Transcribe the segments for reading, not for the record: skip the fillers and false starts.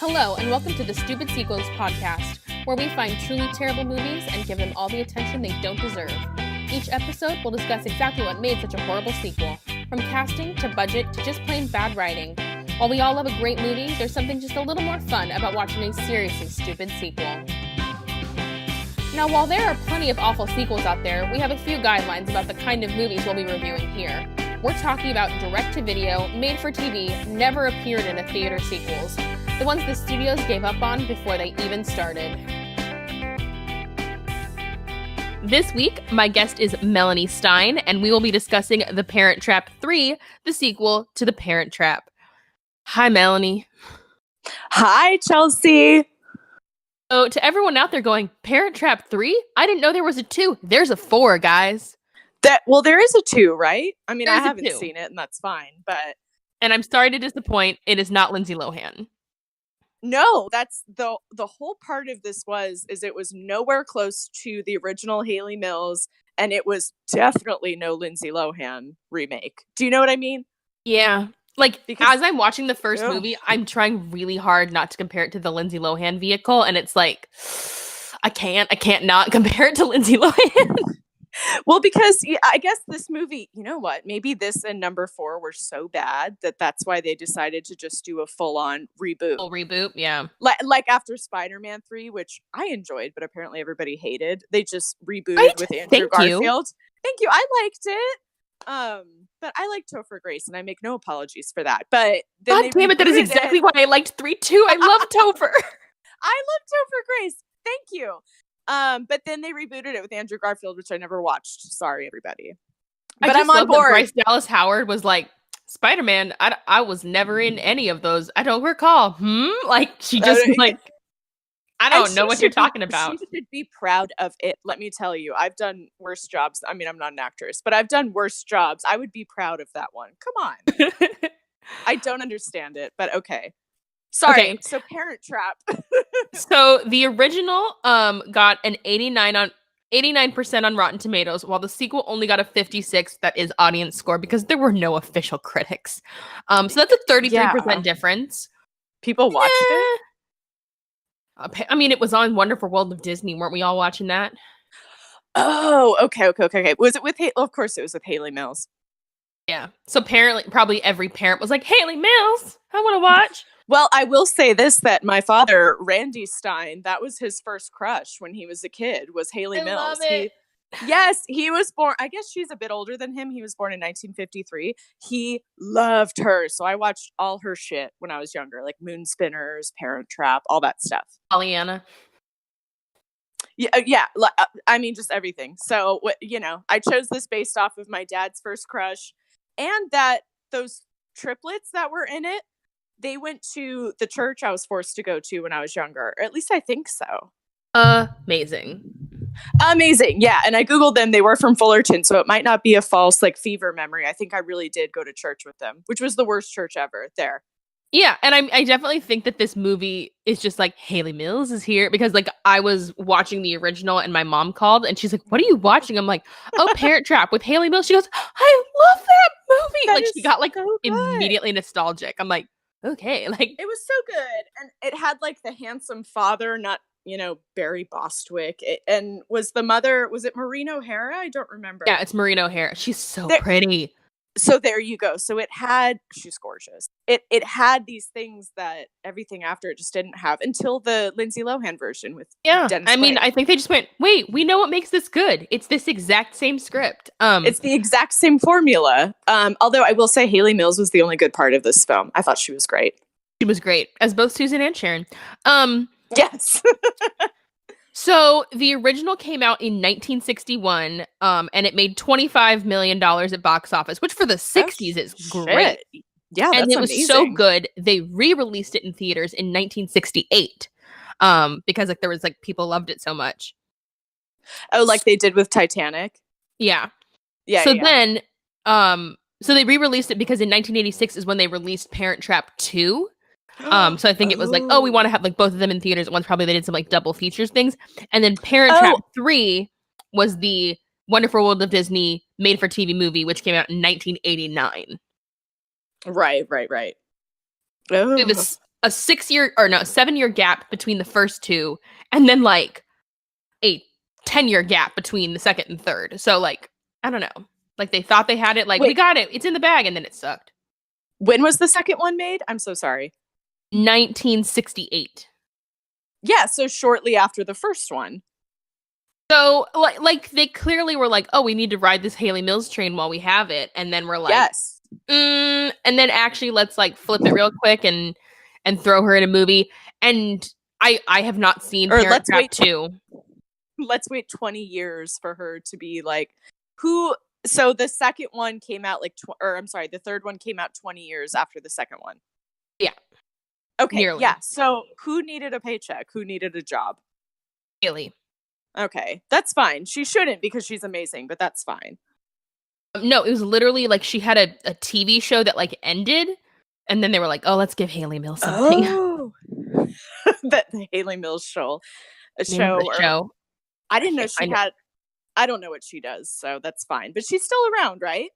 Hello, and welcome to the Stupid Sequels podcast, where we find truly terrible movies and give them all the attention they don't deserve. Each episode will discuss exactly what made such a horrible sequel, from casting to budget to just plain bad writing. While we all love a great movie, there's something just a little more fun about watching a seriously stupid sequel. Now, while there are plenty of awful sequels out there, we have a few guidelines about the kind of movies we'll be reviewing here. We're talking about direct-to-video, made-for-TV, never appeared in a theater sequels, the ones the studios gave up on before they even started. This week, my guest is Melanie Stein, and we will be discussing The Parent Trap 3, the sequel to The Parent Trap. Hi, Melanie. Hi, Chelsea. So, to everyone out there going, Parent Trap 3? I didn't know there was a 2. There's a 4, guys. There is a 2, right? I mean, There's I haven't 2. seen it, and that's fine, but... And I'm sorry to disappoint, it is not Lindsay Lohan. No, that's the whole part of this is it was nowhere close to the original Hayley Mills, and it was definitely no Lindsay Lohan remake. Do you know what I mean? Yeah. As I'm watching the first Ugh. movie, I'm trying really hard not to compare it to the Lindsay Lohan vehicle, and it's like, I can't not compare it to Lindsay Lohan. Well, because I guess this movie, you know what? Maybe this and number 4 were so bad that's why they decided to just do a full-on reboot. Full reboot, yeah. Like after Spider-Man 3, which I enjoyed, but apparently everybody hated. They just rebooted with Andrew Garfield. Thank you. I liked it. But I like Topher Grace, and I make no apologies for that. But then God damn it, that is exactly why I liked 3 too. I love Topher. I love Topher Grace. Thank you. But then they rebooted it with Andrew Garfield, which I never watched. Sorry, everybody. But I'm on board. Bryce Dallas Howard was like, Spider-Man, I was never in any of those. I don't recall. Like, she just I don't know what you're talking about. She should be proud of it. Let me tell you, I've done worse jobs. I mean, I'm not an actress, but I've done worse jobs. I would be proud of that one. Come on. I don't understand it, but okay. Sorry. Okay. So Parent Trap. So the original got an 89% on Rotten Tomatoes, while the sequel only got a 56. That is audience score because there were no official critics. So that's a 33% difference. People watched it. I mean, it was on Wonderful World of Disney. Weren't we all watching that? Oh, okay. Was it with of course it was with Hayley Mills. Yeah. So apparently, probably every parent was like, Hayley Mills, I want to watch. Well, I will say this, that my father, Randy Stein, that was his first crush when he was a kid, was Hayley Mills. Love it. He was born, I guess she's a bit older than him. He was born in 1953. He loved her. So I watched all her shit when I was younger, like Moon Spinners, Parent Trap, all that stuff. Pollyanna. Yeah. I mean, just everything. So, I chose this based off of my dad's first crush, and that those triplets that were in it, they went to the church I was forced to go to when I was younger. Or at least I think so. Amazing. Yeah. And I Googled them. They were from Fullerton. So it might not be a false fever memory. I think I really did go to church with them, which was the worst church ever there. Yeah. And I definitely think that this movie is just like, Hayley Mills is here, because I was watching the original and my mom called and she's like, what are you watching? I'm like, oh, Parent Trap with Hayley Mills. She goes, I love that movie. She got so immediately nostalgic. I'm like, okay, it was so good, and it had the handsome father, not Barry Bostwick, and was the mother, was it Maureen O'Hara? I don't remember. Yeah, it's Maureen O'Hara. She's so pretty. So there you go. So she's gorgeous. It had these things that everything after it just didn't have until the Lindsay Lohan version with Dennis Quaid. Mean, I think they just went, wait, we know what makes this good. It's this exact same script. It's the exact same formula. Although I will say Hayley Mills was the only good part of this film. I thought she was great. She was great, as both Susan and Sharon. Yes. So the original came out in 1961, and it made $25 million at box office, which for the 60s is great. Yeah, and it was amazing. So good. They re-released it in theaters in 1968, because there was people loved it so much. Oh, like they did with Titanic. Yeah. So then, so they re-released it because in 1986 is when they released Parent Trap 2. So I think it was we want to have both of them in theaters at once. Probably they did some double features things. And then Parent Trap 3 was the Wonderful World of Disney made for TV movie, which came out in 1989. Right. Oh. a 7-year gap between the first two, and then like a 10-year gap between the second and third. So like, I don't know. Like they thought they had it, like, we got it, it's in the bag, and then it sucked. When was the second one made? I'm so sorry. 1968. Yeah, so shortly after the first one. So like they clearly were like, oh, we need to ride this Hayley Mills train while we have it, and then we're like, yes. And then actually let's like flip it real quick and throw her in a movie. And I have not seen Parent Trap 2. Let's wait 20 years for her to be like, who? So the second one came out like, the third one came out 20 years after the second one. Yeah. Okay. Nearly. Yeah. So who needed a paycheck? Who needed a job? Hayley. Okay. That's fine. She shouldn't because she's amazing, but that's fine. No, it was literally like she had a TV show that like ended, and then they were like, oh, let's give Hayley Mills something. Oh. the Hayley Mills show. A show. I didn't know she had. I don't know what she does, so that's fine. But she's still around, right?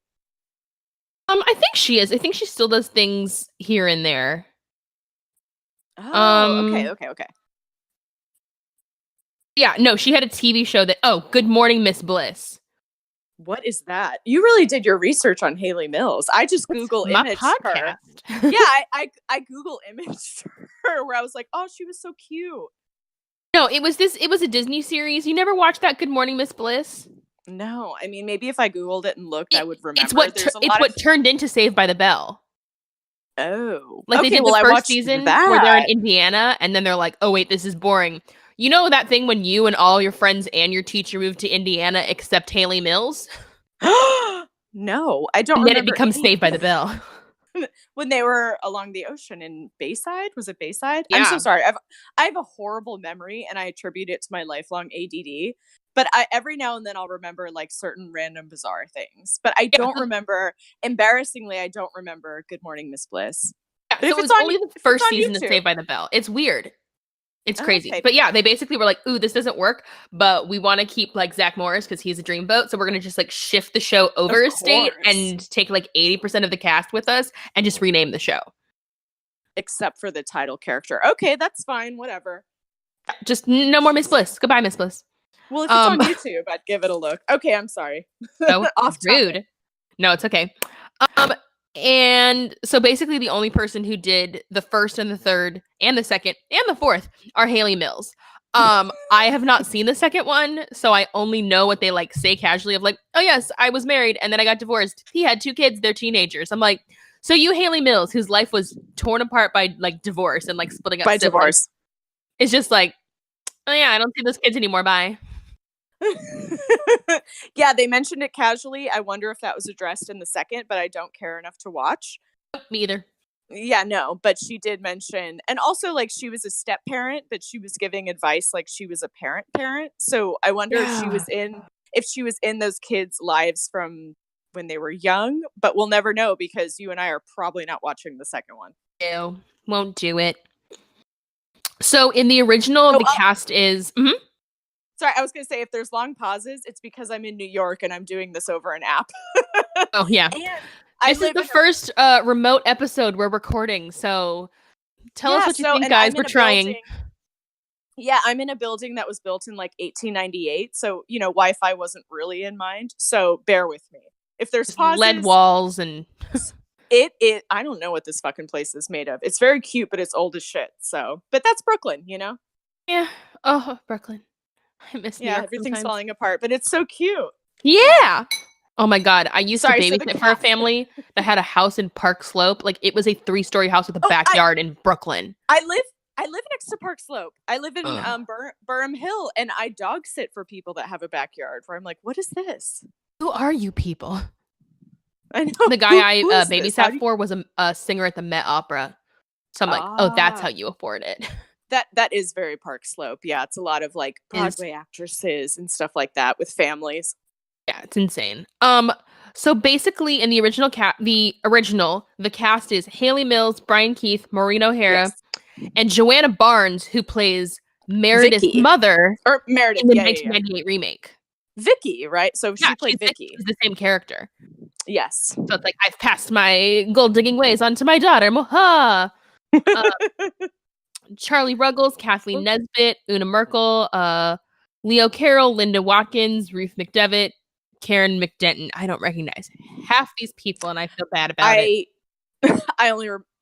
I think she is. I think she still does things here and there. Oh, okay. Yeah, no, she had a TV show that. Oh, Good Morning, Miss Bliss. What is that? You really did your research on Hayley Mills. I just Google imaged her. Yeah, I Google imaged her where I was like, oh, she was so cute. No, it was a Disney series. You never watched that Good Morning, Miss Bliss? No, I mean, maybe if I Googled it and looked, I would remember. It's what turned into Saved by the Bell. Oh. Like, okay, they did the first season where they're in Indiana, and then they're like, oh, wait, this is boring. You know that thing when you and all your friends and your teacher moved to Indiana except Hayley Mills? No, I don't remember. And then it becomes anything. Saved by the Bell. When they were along the ocean in Bayside? Was it Bayside? Yeah. I'm so sorry. I have a horrible memory, and I attribute it to my lifelong ADD. But every now and then I'll remember like certain random bizarre things. But I don't remember, embarrassingly, I don't remember Good Morning, Miss Bliss. Yeah, so it was only the first season of Saved by the Bell. It's weird. It's crazy. Okay. But yeah, they basically were like, ooh, this doesn't work, but we want to keep like Zach Morris because he's a dreamboat. So we're going to just like shift the show over a state and take like 80% of the cast with us and just rename the show. Except for the title character. Okay, that's fine. Whatever. Just no more Miss Bliss. Goodbye, Miss Bliss. Well, if it's on YouTube, I'd give it a look. Okay, I'm sorry. So rude. No, it's okay. And so basically the only person who did the first and the third and the second and the fourth are Hayley Mills. I have not seen the second one, so I only know what they like say casually of like, oh yes, I was married and then I got divorced. He had 2 kids, they're teenagers. I'm like, so you Hayley Mills, whose life was torn apart by like divorce and like splitting up by divorce. It's just like, oh yeah, I don't see those kids anymore, bye. Yeah, they mentioned it casually. I wonder if that was addressed in the second, but I don't care enough to watch. Me either. Yeah, no, but she did mention, and also like she was a step parent, but she was giving advice like she was a parent. So I wonder if she was in those kids' lives from when they were young, but we'll never know because you and I are probably not watching the second one. No, won't do it. So in the original, the cast is. Mm-hmm. Sorry, I was going to say, if there's long pauses, it's because I'm in New York and I'm doing this over an app. Oh, yeah. This is the first remote episode we're recording, so tell us what you think, guys. We're trying. Yeah, I'm in a building that was built in like 1898, so, you know, Wi-Fi wasn't really in mind, so bear with me. If there's pauses... lead walls and... I don't know what this fucking place is made of. It's very cute, but it's old as shit, so... But that's Brooklyn, you know? Yeah. Oh, Brooklyn. I miss New York everything's sometimes. falling apart, but it's so cute. Yeah. Oh my god, I used to babysit for a family that had a house in Park Slope. Like it was a 3-story house with a backyard in Brooklyn. I live next to Park Slope. I live in Burham Hill, and I dog sit for people that have a backyard. Where I'm like, what is this? Who are you people? I know the guy I babysat for was a singer at the Met Opera. So I'm like, oh, that's how you afford it. That is very Park Slope. Yeah, it's a lot of like Broadway actresses and stuff like that with families. Yeah, it's insane. So basically in the original the cast is Hayley Mills, Brian Keith, Maureen O'Hara, and Joanna Barnes, who plays Meredith's mother in the 1998 remake. Vicky, right? So she played Vicky. She's the same character. Yes. So it's like, I've passed my gold digging ways onto my daughter. Moha! Charlie Ruggles, Kathleen Nesbitt, Una Merkel, Leo Carroll, Linda Watkins, Ruth McDevitt, Karen McDenton. I don't recognize half these people, and I feel bad about it.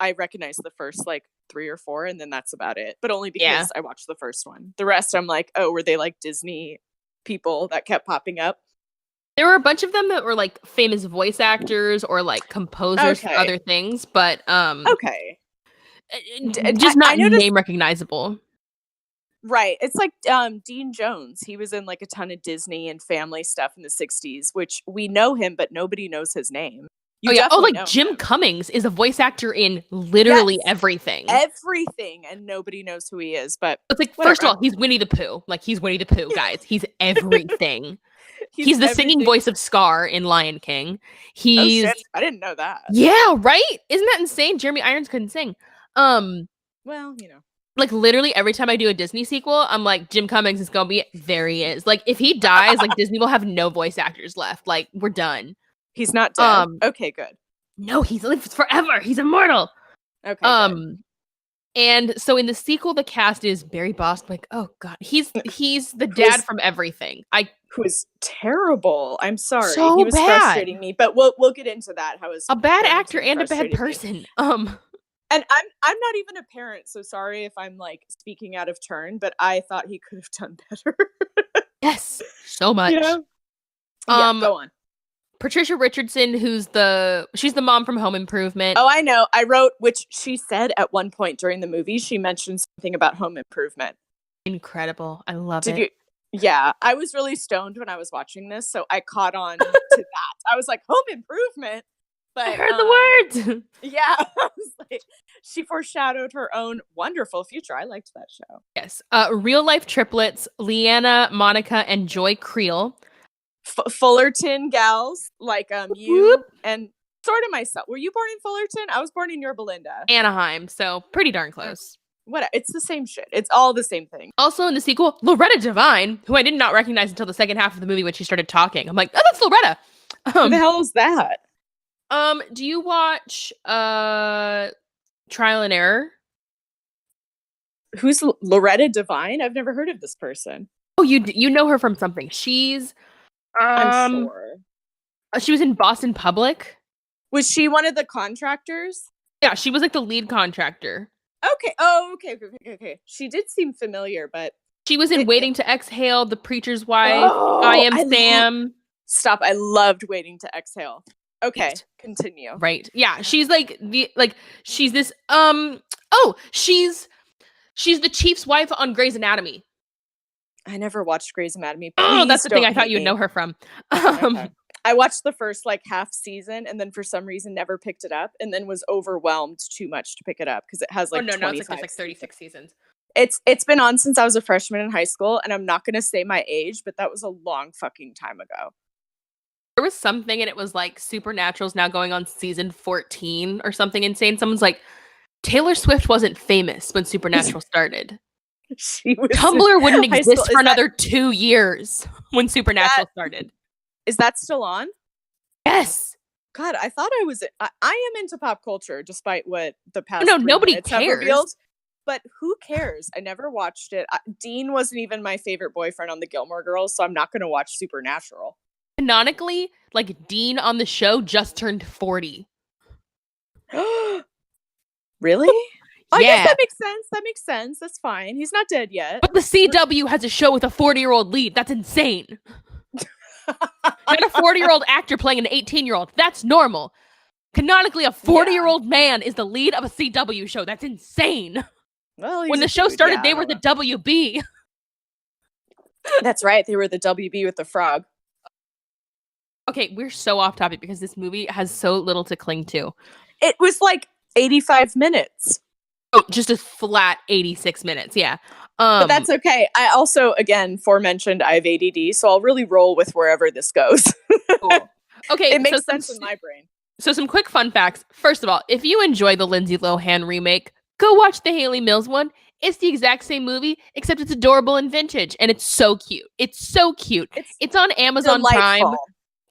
I recognize the first like 3 or 4, and then that's about it. But only because I watched the first one. The rest, I'm like, oh, were they like Disney people that kept popping up? There were a bunch of them that were like famous voice actors or like composers for other things, but just not name recognizable. Right. It's like Dean Jones. He was in like a ton of Disney and family stuff in the 60s, which we know him, but nobody knows his name. Jim Cummings is a voice actor in literally everything. Everything, and nobody knows who he is. But it's like, first of all, he's Winnie the Pooh. Like, he's Winnie the Pooh, guys. He's everything. He's the singing voice of Scar in Lion King. He's I didn't know that. Yeah, right? Isn't that insane? Jeremy Irons couldn't sing. Well, you know. Like, literally every time I do a Disney sequel, I'm like, Jim Cummings is gonna be there he is. Like, if he dies, like, Disney will have no voice actors left. Like, we're done. He's not dead. Okay, good. No, he's lived forever. He's immortal. Okay. Good. And so in the sequel, the cast is Barry Bostwick. Oh God, he's the dad from Everything. Who is terrible. I'm sorry. So he was bad. Frustrating me, but we'll get into that. How is a bad actor and a bad person. And I'm not even a parent, so sorry if I'm like speaking out of turn, but I thought he could have done better. Yes, so much. You know? Go on. Patricia Richardson, she's the mom from Home Improvement. Oh, I know. I wrote, which she said at one point during the movie, she mentioned something about Home Improvement. Incredible. I love it. Yeah, I was really stoned when I was watching this, so I caught on to that. I was like, Home Improvement? But I heard the words. Yeah, I was like, she foreshadowed her own wonderful future. I liked that show. Yes. Real life triplets, Leanna, Monica, and Joy Creel. Fullerton gals, like you and sort of myself. Were you born in Fullerton? I was born in Yorba Linda. Anaheim, so pretty darn close. What? It's the same shit. It's all the same thing. Also in the sequel, Loretta Devine, who I did not recognize until the second half of the movie when she started talking. I'm like, oh, that's Loretta. Who the hell is that? Do you watch Trial and Error? Who's Loretta Devine? I've never heard of this person. Oh, you know her from something. She's I'm sure. She was in Boston Public. Was she one of the contractors? Yeah, she was like the lead contractor. Okay. Oh, okay. She did seem familiar, but she was in Waiting to Exhale, The Preacher's Wife, I Am Sam. Stop. I loved Waiting to Exhale. Okay, continue. Right. Yeah, she's like she's this she's the chief's wife on Grey's Anatomy. I never watched Grey's Anatomy. Oh, that's the thing I thought you'd know her from. Okay. I watched the first like half season and then for some reason never picked it up and then was overwhelmed too much to pick it up because it has like 25 it's like 36 seasons. It's been on since I was a freshman in high school, and I'm not going to say my age, but that was a long fucking time ago. There was something, and it was like Supernatural's now going on season 14 or something insane. Someone's like, Taylor Swift wasn't famous when Supernatural started. Tumblr wouldn't exist for another 2 years when Supernatural started. Is that still on? Yes. God, I thought I am into pop culture, despite what the past nobody cares. Revealed. But who cares? I never watched it. Dean wasn't even my favorite boyfriend on the Gilmore Girls, so I'm not going to watch Supernatural. Canonically, like Dean on the show just turned 40. Really? Yeah. I guess that makes sense. That's fine. He's not dead yet. But the CW has a show with a 40-year-old lead. That's insane. Not a 40-year-old actor playing an 18-year-old. That's normal. Canonically, a 40-year-old man is the lead of a CW show. That's insane. Well, when the show started, they were the WB. That's right. They were the WB with the frog. Okay, we're so off topic because this movie has so little to cling to. It was like 85 minutes. Oh, just a flat 86 minutes, yeah. But that's okay. I also, again, forementioned I have ADD, so I'll really roll with wherever this goes. Cool. Okay, it makes sense in my brain. So some quick fun facts. First of all, if you enjoy the Lindsay Lohan remake, go watch the Hayley Mills one. It's the exact same movie, except it's adorable and vintage, and it's so cute. It's so cute. It's on Amazon Prime.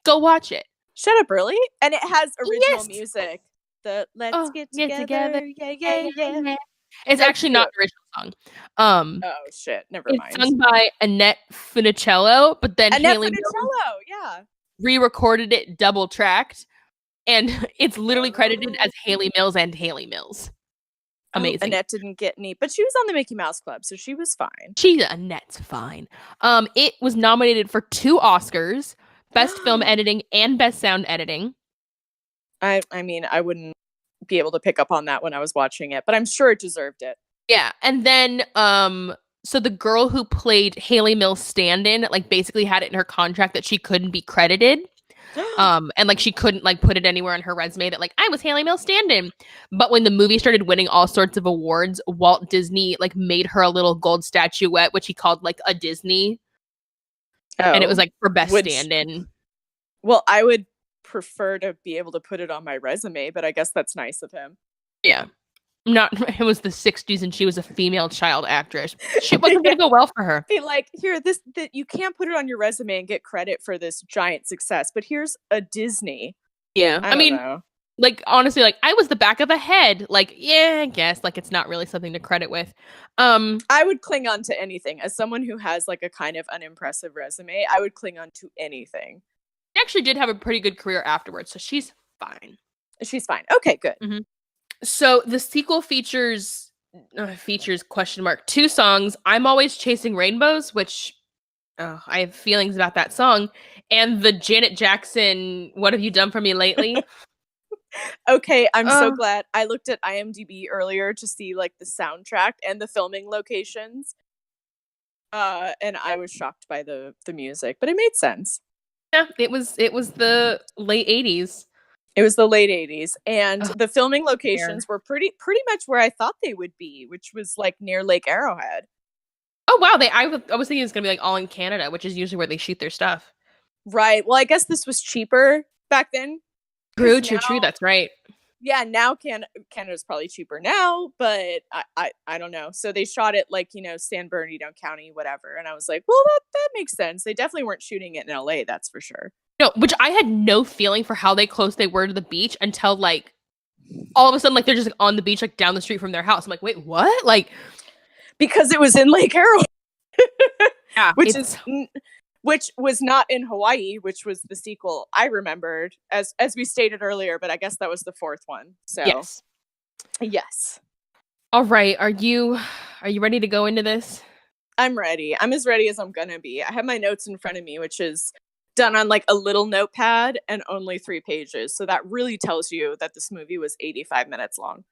Go watch it. Shut up, really? And it has original music. The Let's Get Together. Yeah. It's actually not an original song. Oh shit, never mind. It's sung by Annette Funicello, but then Hayley Mills, yeah, re-recorded it double-tracked, and it's literally credited as Hayley Mills and Hayley Mills. Amazing. Annette didn't get any, but she was on the Mickey Mouse Club, so she was fine. Annette's fine. It was nominated for 2 Oscars, Best Film Editing and Best Sound Editing. I mean, I wouldn't be able to pick up on that when I was watching it, but I'm sure it deserved it. Yeah, and then so the girl who played Hayley Mills stand-in, like, basically had it in her contract that she couldn't be credited. And like she couldn't like put it anywhere on her resume that like I was Hayley Mills stand-in. But when the movie started winning all sorts of awards, Walt Disney like made her a little gold statuette, which he called like a Disney. And it was like for best stand-in. Well, I would prefer to be able to put it on my resume, but I guess that's nice of him. Yeah. It was the 60s and she was a female child actress. Shit wasn't gonna go well for her. Be like, here, that you can't put it on your resume and get credit for this giant success, but here's a Disney. Yeah. I mean, like, honestly, like, I was the back of a head. Like, yeah, I guess. Like, it's not really something to credit with. I would cling on to anything. As someone who has, like, a kind of unimpressive resume, I would cling on to anything. She actually did have a pretty good career afterwards, so she's fine. She's fine. Okay, good. Mm-hmm. So the sequel features question mark 2 songs. I'm Always Chasing Rainbows, which I have feelings about that song, and the Janet Jackson What Have You Done For Me Lately? Okay, I'm so glad. I looked at IMDb earlier to see like the soundtrack and the filming locations. And I was shocked by the music, but it made sense. Yeah, it was the late 80s. It was the late 80s, and the filming locations were pretty much where I thought they would be, which was like near Lake Arrowhead. Oh wow, I was thinking it's gonna be like all in Canada, which is usually where they shoot their stuff. Right. Well, I guess this was cheaper back then. True. That's right. Yeah, now Canada's probably cheaper now, but I don't know. So they shot it like, San Bernardino County, whatever. And I was like, well, that makes sense. They definitely weren't shooting it in LA, that's for sure. No, which I had no feeling for how close they were to the beach until like all of a sudden like they're just like, on the beach like down the street from their house. I'm like, wait, what? Like because it was in Lake Arrowhead. Yeah, which was not in Hawaii, which was the sequel I remembered as we stated earlier, but I guess that was the 4th one. So yes. All right, are you ready to go into this? I'm ready. I'm as ready as I'm gonna be. I have my notes in front of me, which is done on like a little notepad and only 3 pages. So that really tells you that this movie was 85 minutes long.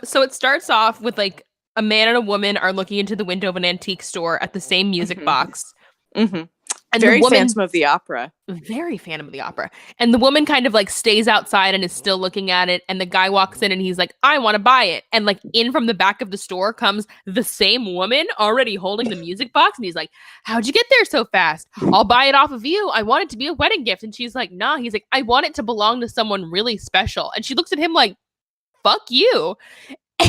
So it starts off with like a man and a woman are looking into the window of an antique store at the same music box. Mm-hmm. And very phantom of the opera. Very phantom of the opera. And the woman kind of like stays outside and is still looking at it. And the guy walks in and he's like, I want to buy it. And like in from the back of the store comes the same woman already holding the music box. And he's like, how'd you get there so fast? I'll buy it off of you. I want it to be a wedding gift. And she's like, nah. He's like, I want it to belong to someone really special. And she looks at him like, fuck you.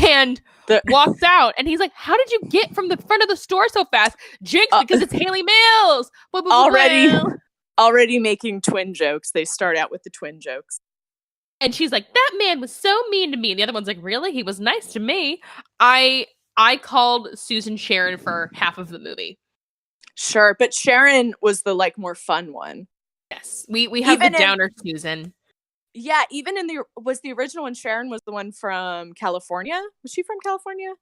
And walks out, and he's like, how did you get from the front of the store so fast? Jinx, because it's Hayley Mills. Already making twin jokes. They start out with the twin jokes. And she's like, that man was so mean to me. And the other one's like, really? He was nice to me. I called Susan Sharon for half of the movie. Sure, but Sharon was the like more fun one. Yes, we have the downer Susan. Yeah, even in the original one, Sharon was the one from California. Was she from California?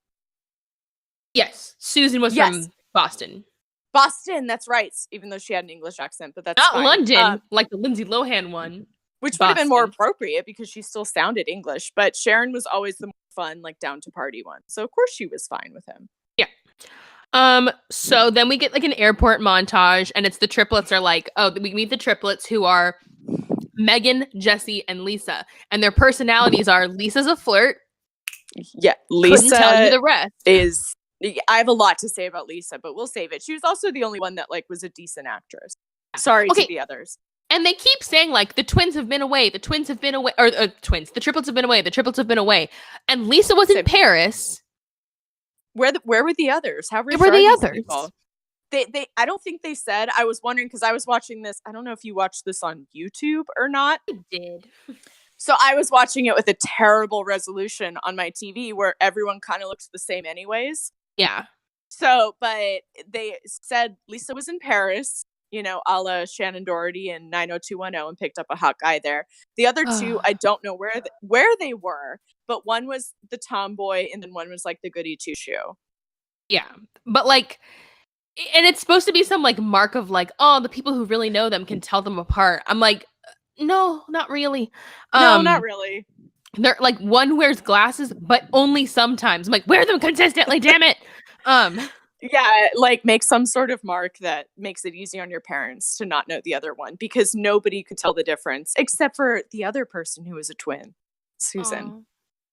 Yes, Susan was from Boston. Boston, that's right. Even though she had an English accent, but that's not fine. London, like the Lindsay Lohan one. Which would have been more appropriate because she still sounded English. But Sharon was always the more fun, like down to party one. So of course she was fine with him. Yeah. So then we get like an airport montage, and it's the triplets are like, we meet the triplets who are Megan, Jesse, and Lisa. And their personalities are Lisa's a flirt. Yeah, Lisa couldn't tell you the rest. I have a lot to say about Lisa, but we'll save it. She was also the only one that like was a decent actress. Sorry to the others. And they keep saying like the twins have been away, the triplets have been away, the triplets have been away. And Lisa was in Paris. Where were the others? How were the others? People? They I don't think they said. I was wondering because I was watching this. I don't know if you watched this on YouTube or not. I did. So I was watching it with a terrible resolution on my TV where everyone kind of looks the same anyways. Yeah. So, but they said Lisa was in Paris, you know, a la Shannon Doherty and 90210, and picked up a hot guy there. The other two, I don't know where they were, but one was the tomboy and then one was like the goody two-shoe. Yeah. But like, and it's supposed to be some like mark of like, oh, the people who really know them can tell them apart. I'm like, no, not really. No, not really. They're like, one wears glasses, but only sometimes. I'm like, wear them consistently, damn it. Yeah, like make some sort of mark that makes it easy on your parents to not know the other one, because nobody could tell the difference except for the other person who was a twin, Susan. Aww.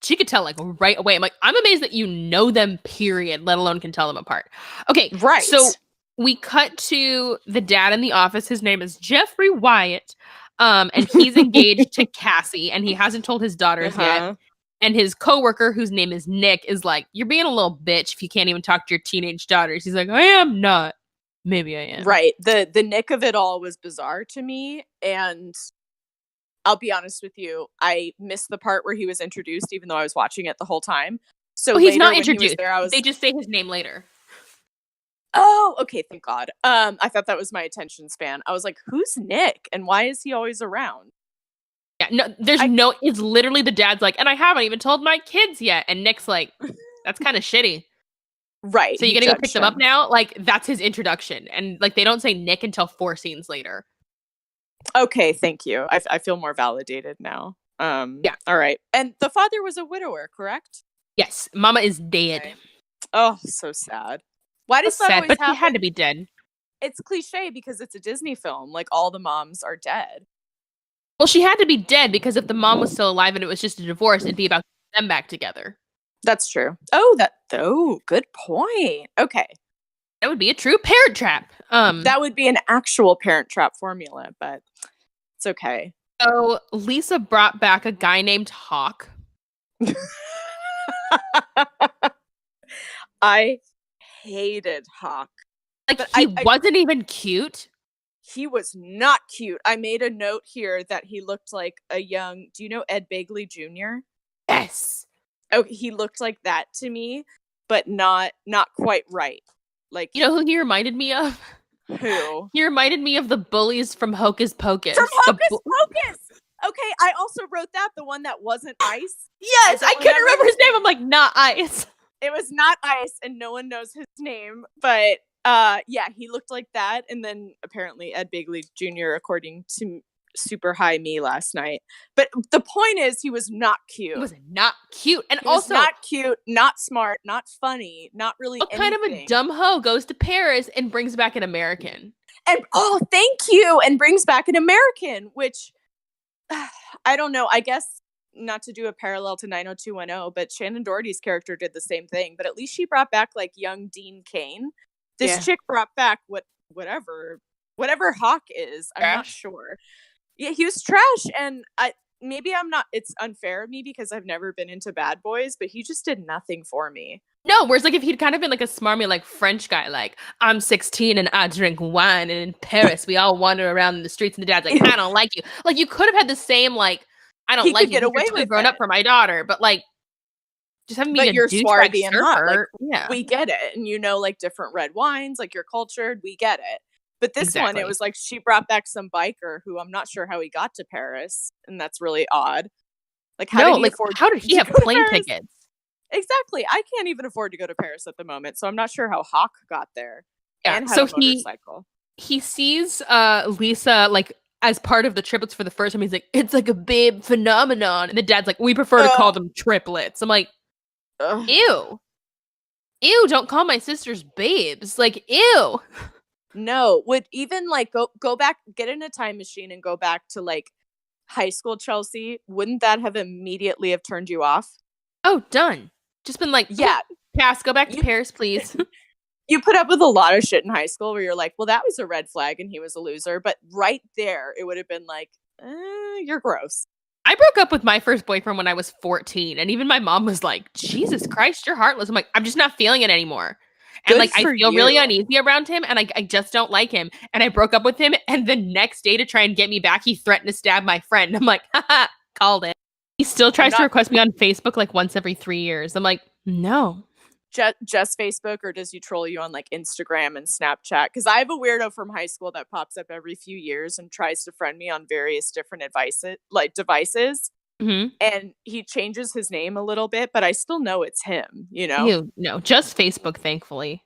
She could tell like right away. I'm like, I'm amazed that you know them, period, let alone can tell them apart. Okay, right. So we cut to the dad in the office. His name is Jeffrey Wyatt. And he's engaged to Cassie, and he hasn't told his daughters yet. And his coworker, whose name is Nick, is like, you're being a little bitch if you can't even talk to your teenage daughters. He's like, I am not. Maybe I am. Right. The Nick of it all was bizarre to me. And I'll be honest with you, I missed the part where he was introduced, even though I was watching it the whole time. So he's not introduced. There, they just say his name later. Oh, okay. Thank God. I thought that was my attention span. I was like, who's Nick? And why is he always around? Yeah, no, it's literally the dad's like, and I haven't even told my kids yet. And Nick's like, that's kind of shitty. Right. So you're going to go pick them up now? Like, that's his introduction. And like, they don't say Nick until 4 scenes later. Okay. Thank you. I feel more validated now. Yeah. All right. And the father was a widower, correct? Yes. Mama is dead. Okay. Oh, so sad. Why does that always happen? She had to be dead. It's cliche because it's a Disney film. Like, all the moms are dead. Well, she had to be dead because if the mom was still alive and it was just a divorce, it'd be about them back together. That's true. Oh, good point. Okay. That would be a true parent trap. That would be an actual parent trap formula, but it's okay. So Lisa brought back a guy named Hawk. I hated Hawk. Like, he wasn't even cute. He was not cute. I made a note here that he looked like a young... Do you know Ed Begley Jr.? Yes. Oh, he looked like that to me, but not quite right. Like, you know who he reminded me of? Who? He reminded me of the bullies from Hocus Pocus. From Hocus Pocus! Okay, I also wrote that, the one that wasn't Ice. Yes, I couldn't remember his name. I'm like, not Ice. It was not Ice, and no one knows his name, but yeah, he looked like that. And then apparently Ed Begley Jr., according to Super High Me last night. But the point is, he was not cute. He was not cute. And he also was not cute, not smart, not funny, not really anything. Kind of a dumb hoe goes to Paris and brings back an American. And thank you, and brings back an American, which I don't know. I guess not to do a parallel to 90210, but Shannon Doherty's character did the same thing. But at least she brought back like young Dean Cain. This chick brought back whatever Hawk is. I'm not sure. Yeah, he was trash, and it's unfair of me because I've never been into bad boys, but he just did nothing for me. No, whereas like if he'd kind of been like a smarmy like French guy, like I'm 16 and I drink wine, and in Paris we all wander around in the streets, and the dad's like, I don't like you. Like, you could have had the same like, I don't like you. Get away with grown up for my daughter, but like, just having me a swarthy and hot. Like, yeah, we get it, and like different red wines, like you're cultured, we get it. But this one, it was like she brought back some biker who I'm not sure how he got to Paris, and that's really odd. Like, how did he have plane tickets? Exactly. I can't even afford to go to Paris at the moment, so I'm not sure how Hawk got there. Yeah, and had a motorcycle. He sees Lisa like as part of the triplets for the first time. He's like, it's like a babe phenomenon, and the dad's like, we prefer to call them triplets. I'm like, ew, don't call my sisters babes. Like, ew. No, would even like go back, get in a time machine and go back to like high school Chelsea. Wouldn't that have immediately have turned you off? Oh, done. Just been like, yeah, pass, go back to Paris, please. You put up with a lot of shit in high school where you're like, well, that was a red flag and he was a loser. But right there, it would have been like, you're gross. I broke up with my first boyfriend when I was 14. And even my mom was like, Jesus Christ, you're heartless. I'm like, I'm just not feeling it anymore. And like, I feel really uneasy around him, and I just don't like him. And I broke up with him. And the next day, to try and get me back, he threatened to stab my friend. I'm like, haha, Called it. He still tries not- to request me on Facebook like once every 3 years. I'm like, no. Just Facebook, or does he troll you on like Instagram and Snapchat? Because I have a weirdo from high school that pops up every few years and tries to friend me on various different devices. Mm-hmm. And he changes his name a little bit, but I still know it's him, you know? Ew, no, just Facebook, thankfully.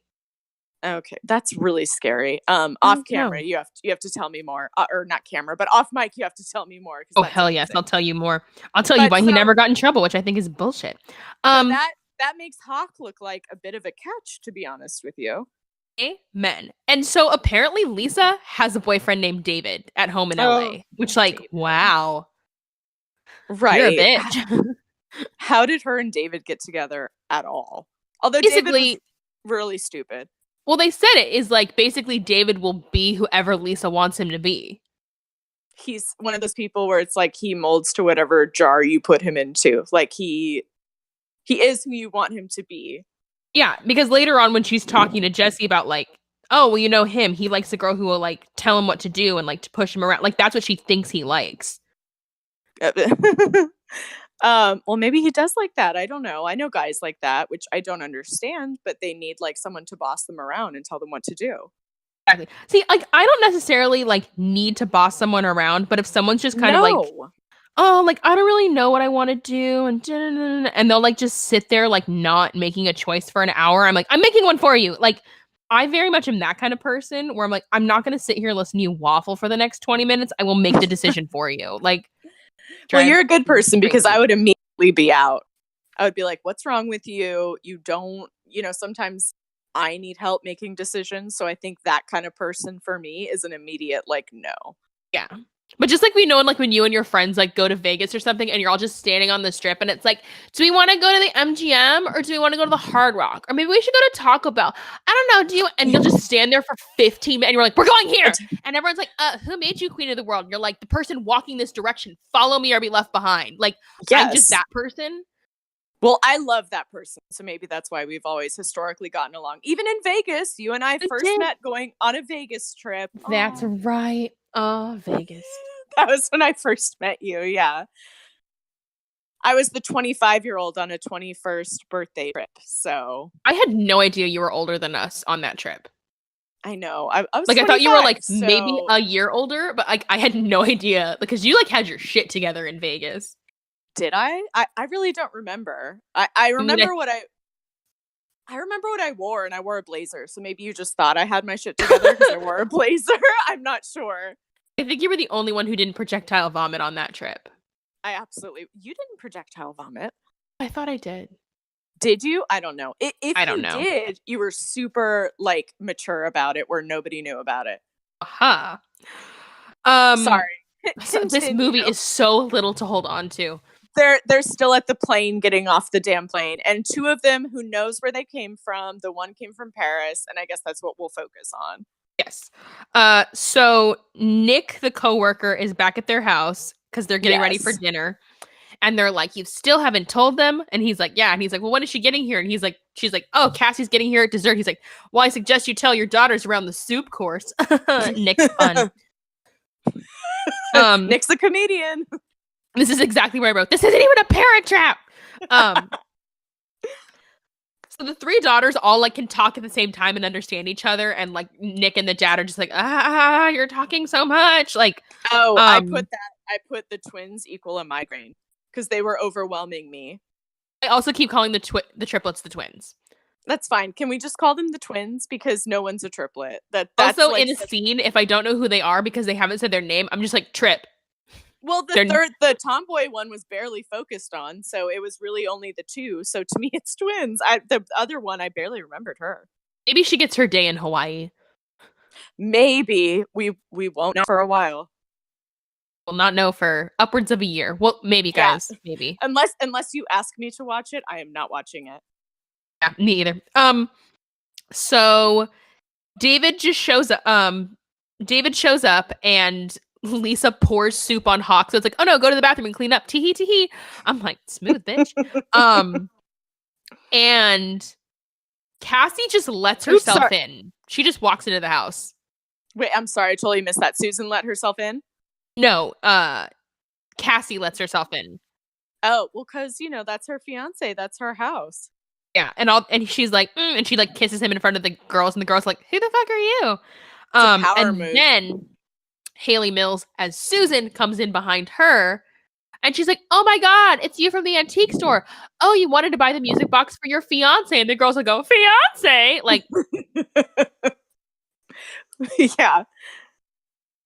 Okay, that's really scary. Off camera, you have to tell me more, or not camera, but off mic, you have to tell me more. Oh hell amazing. yes, I'll tell you more. I'll tell you why he never got in trouble, which I think is bullshit. So that makes Hawk look like a bit of a catch, to be honest with you. Amen. And so apparently Lisa has a boyfriend named David at home in LA, which like, David. Wow. Right. You're a bitch. How did her and David get together at all? Although basically, David was really stupid. Well, they said it is like basically David will be whoever Lisa wants him to be. He's one of those people where it's like he molds to whatever jar you put him into. Like he is who you want him to be. Yeah, because later on when she's talking to Jesse about like, oh, well, you know him, he likes a girl who will like tell him what to do and like to push him around. Like that's what she thinks he likes. Well, maybe he does like that. I don't know. I know guys like that, which I don't understand, but they need like someone to boss them around and tell them what to do. Exactly. See, like I don't necessarily like need to boss someone around, but if someone's just kind of like, oh, like I don't really know what I want to do, and they'll like just sit there like not making a choice for an hour. I'm like, I'm making one for you. Like I very much am that kind of person where I'm like, I'm not going to sit here and listen to you waffle for the next 20 minutes. I will make the decision for you. Like, well, you're a good person because I would immediately be out. I would be like, what's wrong with you? You don't, sometimes I need help making decisions. So I think that kind of person for me is an immediate, like, no. Yeah. But just like we know, like when you and your friends like go to Vegas or something and you're all just standing on the strip and it's like, do we want to go to the MGM or do we want to go to the Hard Rock? Or maybe we should go to Taco Bell. I don't know. Do you? And you'll just stand there for 15 minutes and you're like, we're going here. And everyone's like, who made you queen of the world? And you're like, the person walking this direction, follow me or be left behind. Like, yes. I'm just that person. Well, I love that person. So maybe that's why we've always historically gotten along. Even in Vegas, you and I first met going on a Vegas trip. That's right. Oh, Vegas. That was when I first met you. Yeah. I was the 25-year-old on a 21st birthday trip. So I had no idea you were older than us on that trip. I know. I was like, 25, I thought you were like so... maybe a year older, but like I had no idea because you like had your shit together in Vegas. Did I? I really don't remember. I remember what I remember what I wore, and I wore a blazer. So maybe you just thought I had my shit together because I wore a blazer. I'm not sure. I think you were the only one who didn't projectile vomit on that trip. You didn't projectile vomit. I thought I did. Did you? I don't know. If I don't know. Did, you were super like mature about it where nobody knew about it. Aha. Sorry. This movie is so little to hold on to. They're still at the plane getting off the damn plane. And two of them, who knows where they came from? The one came from Paris. And I guess that's what we'll focus on. Yes. So Nick, the coworker, is back at their house because they're getting ready for dinner. And they're like, you still haven't told them? And he's like, yeah. And he's like, well, when is she getting here? And she's like, oh, Cassie's getting here at dessert. He's like, well, I suggest you tell your daughters around the soup course. Nick's fun. Nick's the comedian. This is exactly where I wrote, this isn't even a parent trap. So the three daughters all like can talk at the same time and understand each other. And like Nick and the dad are just like, you're talking so much. Like, I put the twins equal a migraine because they were overwhelming me. I also keep calling the triplets the twins. That's fine. Can we just call them the twins? Because no one's a triplet. That's also like in a scene, if I don't know who they are because they haven't said their name, I'm just like, Trip. Well, the tomboy one was barely focused on, so it was really only the two. So to me, it's twins. The other one, I barely remembered her. Maybe she gets her day in Hawaii. Maybe. We won't know for a while. We'll not know for upwards of a year. Well, maybe, guys. Maybe. Unless you ask me to watch it, I am not watching it. Yeah, me either. So David just shows up. David shows up and Lisa pours soup on Hawk. So it's like, oh no, go to the bathroom and clean up. Tee hee. I'm like, smooth bitch. And Cassie just lets herself in. She just walks into the house. Wait, I'm sorry, I totally missed that. Susan let herself in? No, Cassie lets herself in. Oh, well, because, that's her fiance. That's her house. Yeah, and she's like, and she like kisses him in front of the girls, and the girls like, who the fuck are you? It's a power and move. then Hayley Mills as Susan comes in behind her, and she's like, oh my god, it's you from the antique store. Oh, you wanted to buy the music box for your fiance, and the girls will go, fiance, like, yeah.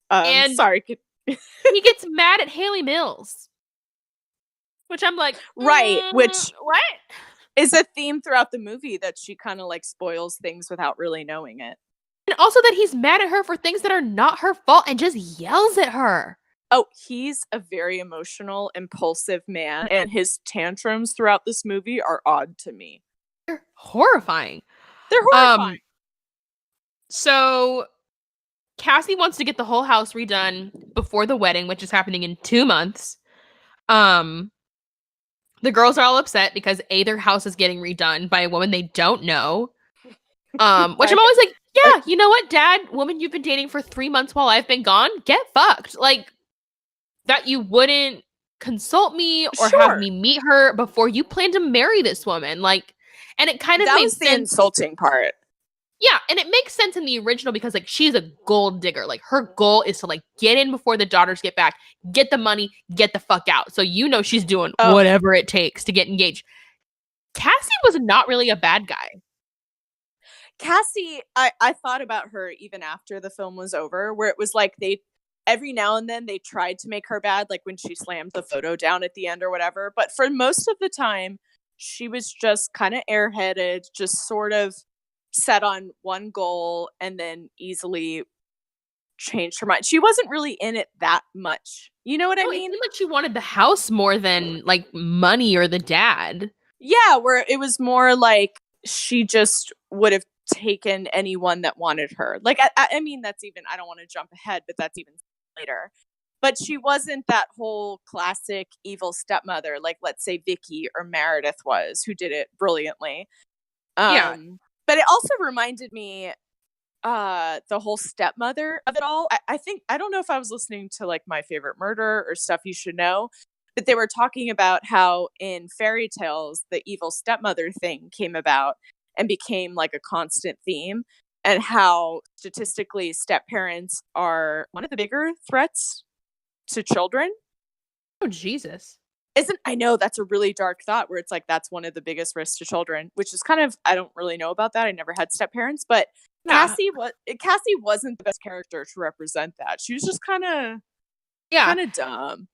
And sorry. he gets mad at Hayley Mills, which I'm like, right, which what is a theme throughout the movie, that she kind of like spoils things without really knowing it. And also that he's mad at her for things that are not her fault and just yells at her. Oh, he's a very emotional, impulsive man, and his tantrums throughout this movie are odd to me. They're horrifying. So Cassie wants to get the whole house redone before the wedding, which is happening in 2 months. The girls are all upset because their house is getting redone by a woman they don't know. Which I'm always like, yeah, you know what, dad, woman you've been dating for 3 months while I've been gone, get fucked. Like, that you wouldn't consult me or have me meet her before you plan to marry this woman. Like, and it kind of makes sense. That was the insulting part. Yeah, and it makes sense in the original because, like, she's a gold digger. Like, her goal is to, like, get in before the daughters get back, get the money, get the fuck out. So she's doing whatever it takes to get engaged. Cassie was not really a bad guy. Cassie, I thought about her even after the film was over, where it was like every now and then they tried to make her bad, like when she slammed the photo down at the end or whatever. But for most of the time, she was just kind of airheaded, just sort of set on one goal and then easily changed her mind. She wasn't really in it that much. You know what I mean? It seemed like she wanted the house more than like money or the dad. Yeah, where it was more like she just would have taken anyone that wanted her. Like, I mean, that's even, I don't want to jump ahead, but that's even later. But she wasn't that whole classic evil stepmother, like, let's say Vicky or Meredith was, who did it brilliantly. Yeah. But it also reminded me the whole stepmother of it all. I think, I don't know if I was listening to like My Favorite Murder or Stuff You Should Know, but they were talking about how in fairy tales, the evil stepmother thing came about and became like a constant theme, and how statistically step-parents are one of the bigger threats to children. Oh, Jesus. I know that's a really dark thought, where it's like, that's one of the biggest risks to children, which is kind of, I don't really know about that. I never had step-parents, but Cassie wasn't the best character to represent that. She was just kind of dumb.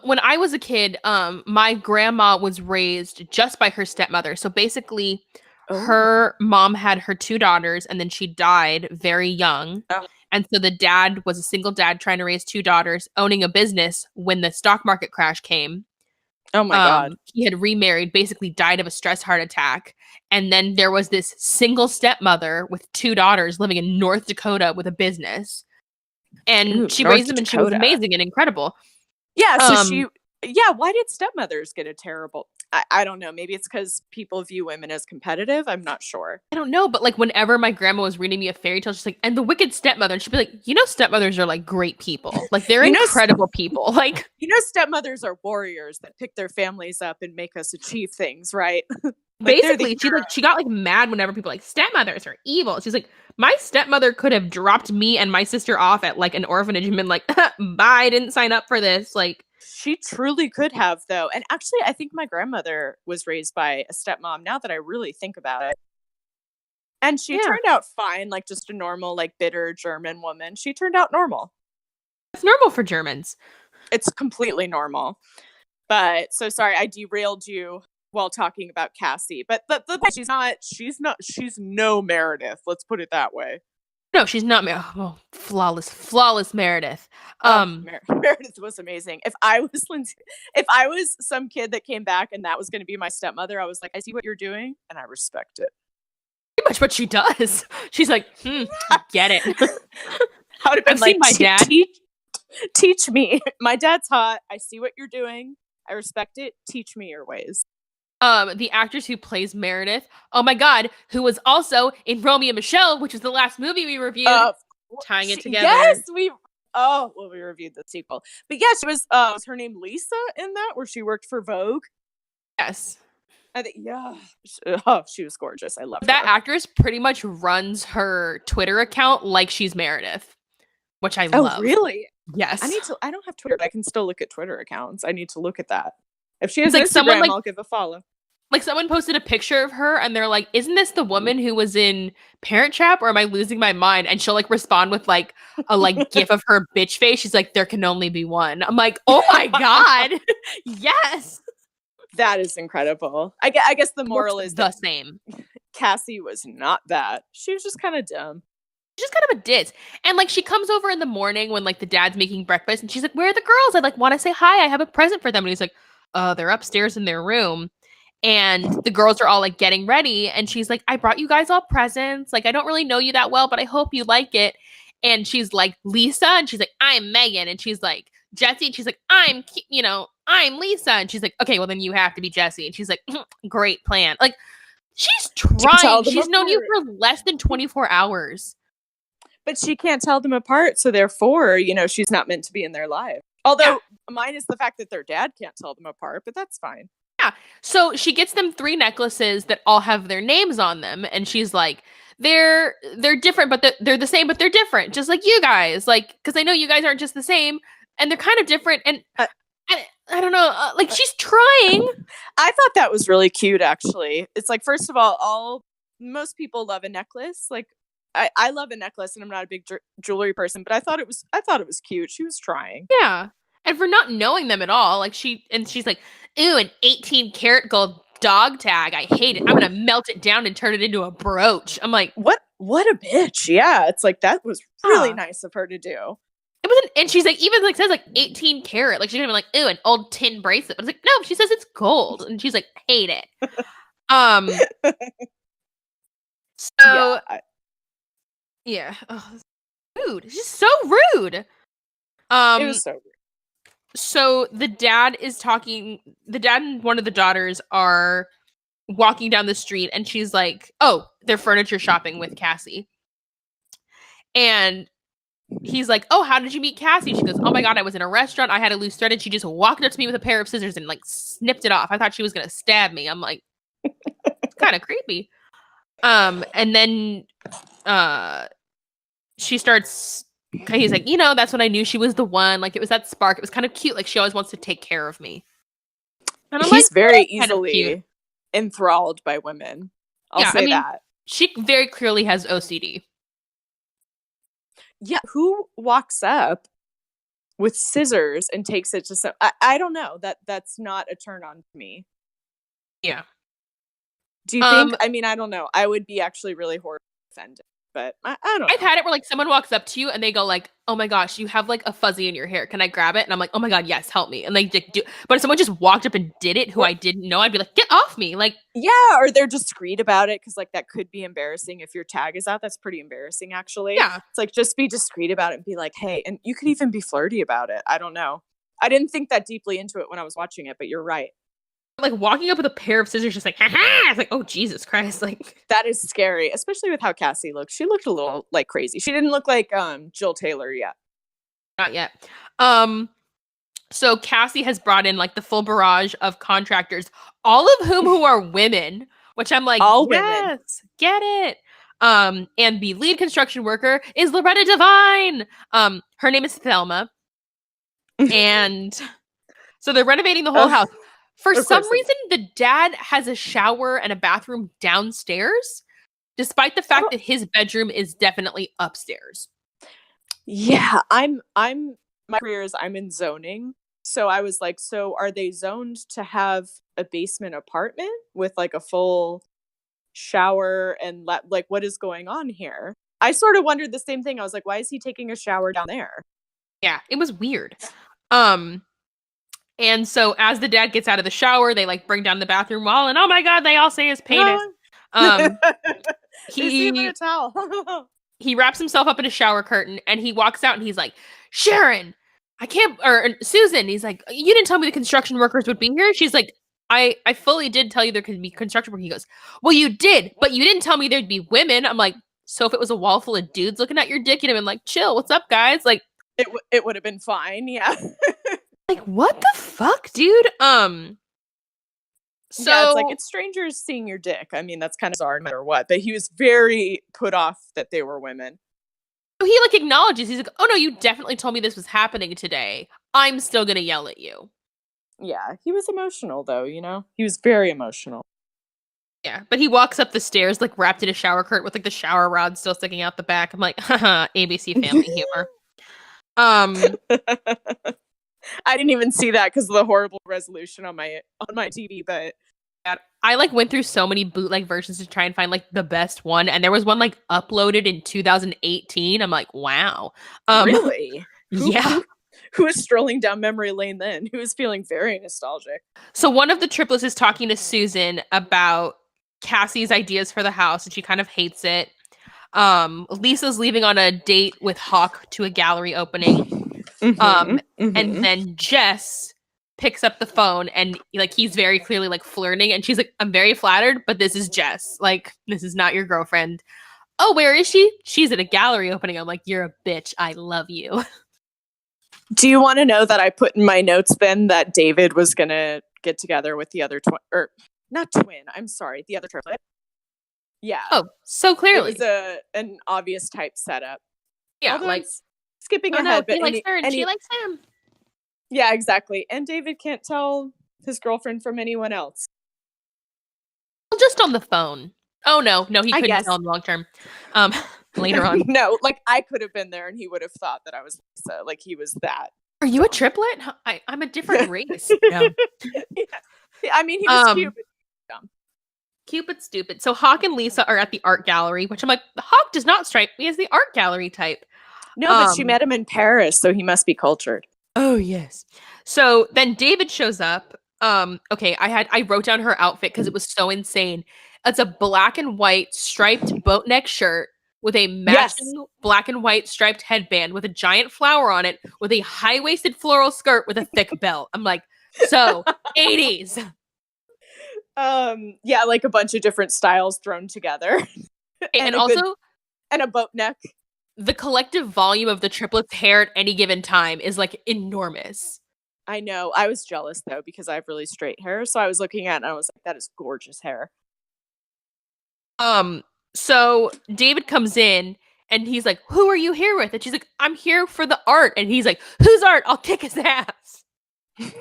When I was a kid, my grandma was raised just by her stepmother. So basically, her mom had her 2 daughters, and then she died very young. Oh. And so the dad was a single dad trying to raise 2 daughters, owning a business when the stock market crash came. Oh my God. He had remarried, basically died of a stress heart attack. And then there was this single stepmother with 2 daughters living in North Dakota with a business. And she raised them, and she was amazing and incredible. Yeah, so why did stepmothers get a terrible... I don't know. Maybe it's because people view women as competitive. I'm not sure. I don't know, but like whenever my grandma was reading me a fairy tale, she's like, and the wicked stepmother, and she'd be like, stepmothers are like great people. Like, they're incredible people. Like, stepmothers are warriors that pick their families up and make us achieve things, right? Like, basically, she got like mad whenever people like, stepmothers are evil. She's like, my stepmother could have dropped me and my sister off at like an orphanage and been like, bye, I didn't sign up for this. Like, she truly could have, though. And actually, I think my grandmother was raised by a stepmom, now that I really think about it. And she turned out fine, like just a normal, like bitter German woman. She turned out normal. It's normal for Germans. It's completely normal. But, so sorry, I derailed you while talking about Cassie. But she's no Meredith. Let's put it that way. No, she's not. Flawless Meredith. Meredith was amazing. If I was some kid that came back and that was going to be my stepmother, I was like, I see what you're doing and I respect it. Pretty much what she does. She's like, get it. I would have been like, my dad. Teach me. My dad's hot. I see what you're doing. I respect it. Teach me your ways. The actress who plays Meredith, oh my God, who was also in Romeo and Michelle, which was the last movie we reviewed, tying it together. Yes, well, we reviewed the sequel. But yeah, she was her name Lisa in that, where she worked for Vogue? Yes. I think, yeah. She was gorgeous. I love That her. actress pretty much runs her Twitter account like she's Meredith, which I Oh, love. really? Yes. I don't have Twitter, but I can still look at Twitter accounts. I need to look at that. If she has It's like Instagram, someone, like, I'll give a follow. Like, someone posted a picture of her and they're like, isn't this the woman who was in Parent Trap, or am I losing my mind? And she'll like respond with like a like gif of her bitch face. She's like, there can only be one. I'm like, oh my God. Yes. That is incredible. I guess the moral is the same. Cassie was not that. She was just kind of dumb. She's kind of a ditz. And like, she comes over in the morning when like the dad's making breakfast and she's like, where are the girls? I like want to say hi. I have a present for them. And he's like, they're upstairs in their room. And the girls are all like getting ready. And she's like, I brought you guys all presents. Like, I don't really know you that well, but I hope you like it. And she's like, Lisa. And she's like, I'm Megan. And she's like, Jessie. And she's like, I'm Lisa. And she's like, okay, well then you have to be Jessie. And she's like, great plan. Like, she's trying. She's known you for less than 24 hours. But she can't tell them apart. So therefore, she's not meant to be in their life. Although mine is the fact that their dad can't tell them apart, but that's fine. Yeah. So she gets them 3 necklaces that all have their names on them. And she's like, they're different, but they're the same, but they're different. Just like you guys. Like, because I know you guys aren't just the same. And they're kind of different. And I don't know. Like, she's trying. I thought that was really cute, actually. It's like, first of all, most people love a necklace. Like, I love a necklace, and I'm not a big jewelry person, but I thought it was cute. She was trying. Yeah. And for not knowing them at all, like she's like, ooh, an 18-karat gold dog tag. I hate it. I'm gonna melt it down and turn it into a brooch. I'm like, what a bitch. Yeah, it's like, that was really nice of her to do. It wasn't, and she's like, even like says like 18 karat. Like, she's gonna be like, ooh, an old tin bracelet. But it's like, no, she says it's gold, and she's like, hate it. So yeah, rude. It's just so rude. It was so rude. So the dad and one of the daughters are walking down the street, and she's like, oh, they're furniture shopping with Cassie. And he's like, oh, how did you meet Cassie? She goes, oh my God, I was in a restaurant. I had a loose thread, and she just walked up to me with a pair of scissors and like snipped it off. I thought she was going to stab me. I'm like, it's kind of creepy. And then she starts, he's like, that's when I knew she was the one. Like, it was that spark. It was kind of cute. Like, she always wants to take care of me. And I'm He's very easily enthralled by women. I'll say that. She very clearly has OCD. Yeah, who walks up with scissors and takes it to some... I don't know. That's not a turn on to me. Yeah. Do you think... I don't know. I would be actually really horribly offended. But I don't know. I've had it where like someone walks up to you and they go like, oh my gosh, you have like a fuzzy in your hair. Can I grab it? And I'm like, oh my God, yes, help me. And they do. But if someone just walked up and did it who I didn't know, I'd be like, get off me. Like, yeah, or they're discreet about it, because like that could be embarrassing. If your tag is out, that's pretty embarrassing, actually. Yeah. It's like, just be discreet about it and be like, hey, and you could even be flirty about it. I don't know. I didn't think that deeply into it when I was watching it, but you're right. Like, walking up with a pair of scissors, just like, ha-ha! It's like, oh, Jesus Christ. Like, that is scary, especially with how Cassie looked. She looked a little, like, crazy. She didn't look like Jill Taylor yet. Not yet. So Cassie has brought in, like, the full barrage of contractors, all of who are women, which I'm like, all yes, women. Get it. And the lead construction worker is Loretta Devine. Her name is Thelma. And so they're renovating the whole house. For some reason, the dad has a shower and a bathroom downstairs, despite the fact that his bedroom is definitely upstairs. Yeah, my career is I'm in zoning. So I was like, so are they zoned to have a basement apartment with like a full shower and like what is going on here? I sort of wondered the same thing. I was like, why is he taking a shower down there? Yeah, it was weird. And so as the dad gets out of the shower, they like bring down the bathroom wall, and oh my God, they all say his penis. He wraps himself up in a shower curtain, and he walks out, and he's like, Sharon, Susan. He's like, you didn't tell me the construction workers would be here. She's like, I fully did tell you there could be construction workers. He goes, well, you did, but you didn't tell me there'd be women. I'm like, so if it was a wall full of dudes looking at your dick, you'd have been like, chill, what's up, guys? Like, it would have been fine. Yeah. Like, what the fuck, dude? So yeah, it's like it's strangers seeing your dick. I mean, that's kind of bizarre no matter what. But he was very put off that they were women. he like acknowledges, he's like, oh no, you definitely told me this was happening today. I'm still gonna yell at you. Yeah, he was emotional though, you know? He was very emotional. Yeah, but he walks up the stairs like wrapped in a shower curtain with like the shower rod still sticking out the back. I'm like, haha, ABC Family humor. I didn't even see that because of the horrible resolution on my TV, but I like went through so many bootleg versions to try and find like the best one, and there was one like uploaded in 2018. I'm like, wow. Really? Yeah. Who was strolling down memory lane then? Who was feeling very nostalgic? So one of the triplets is talking to Susan about Cassie's ideas for the house, and she kind of hates it. Lisa's leaving on a date with Hawk to a gallery opening. And then Jess picks up the phone and like he's very clearly like flirting, and she's like, I'm very flattered, but this is Jess. Like, this is not your girlfriend. Oh, where is she? She's at a gallery opening. I'm like, you're a bitch. I love you. Do you want to know that I put in my notes then that David was going to get together with the other twin, or not twin, I'm sorry, the other triplet? Yeah. Oh, so clearly. It was an obvious type setup. Yeah, although like skipping ahead. No, but he likes her and she likes him. Yeah, exactly. And David can't tell his girlfriend from anyone else. Well, just on the phone. Oh, no, he couldn't tell him long term. Later on. No, like I could have been there and he would have thought that I was Lisa. Like he was that. Are you a triplet? I'm a different race. Yeah. I mean, he was cute, but dumb. Cute but stupid. So Hawk and Lisa are at the art gallery, which I'm like, Hawk does not strike me as the art gallery type. No, but she met him in Paris, so he must be cultured. Oh, yes. So then David shows up. Okay, I wrote down her outfit because it was so insane. It's a black and white striped boat neck shirt with a matching black and white striped headband with a giant flower on it with a high-waisted floral skirt with a thick belt. I'm like, so 80s. Yeah, like a bunch of different styles thrown together. and also and a boat neck. The collective volume of the triplets' hair at any given time is like enormous. I know. I was jealous though because I have really straight hair, so I was looking at it and I was like, that is gorgeous hair. So David comes in and he's like, who are you here with? And she's like, I'm here for the art. And he's like, whose art? I'll kick his ass. He's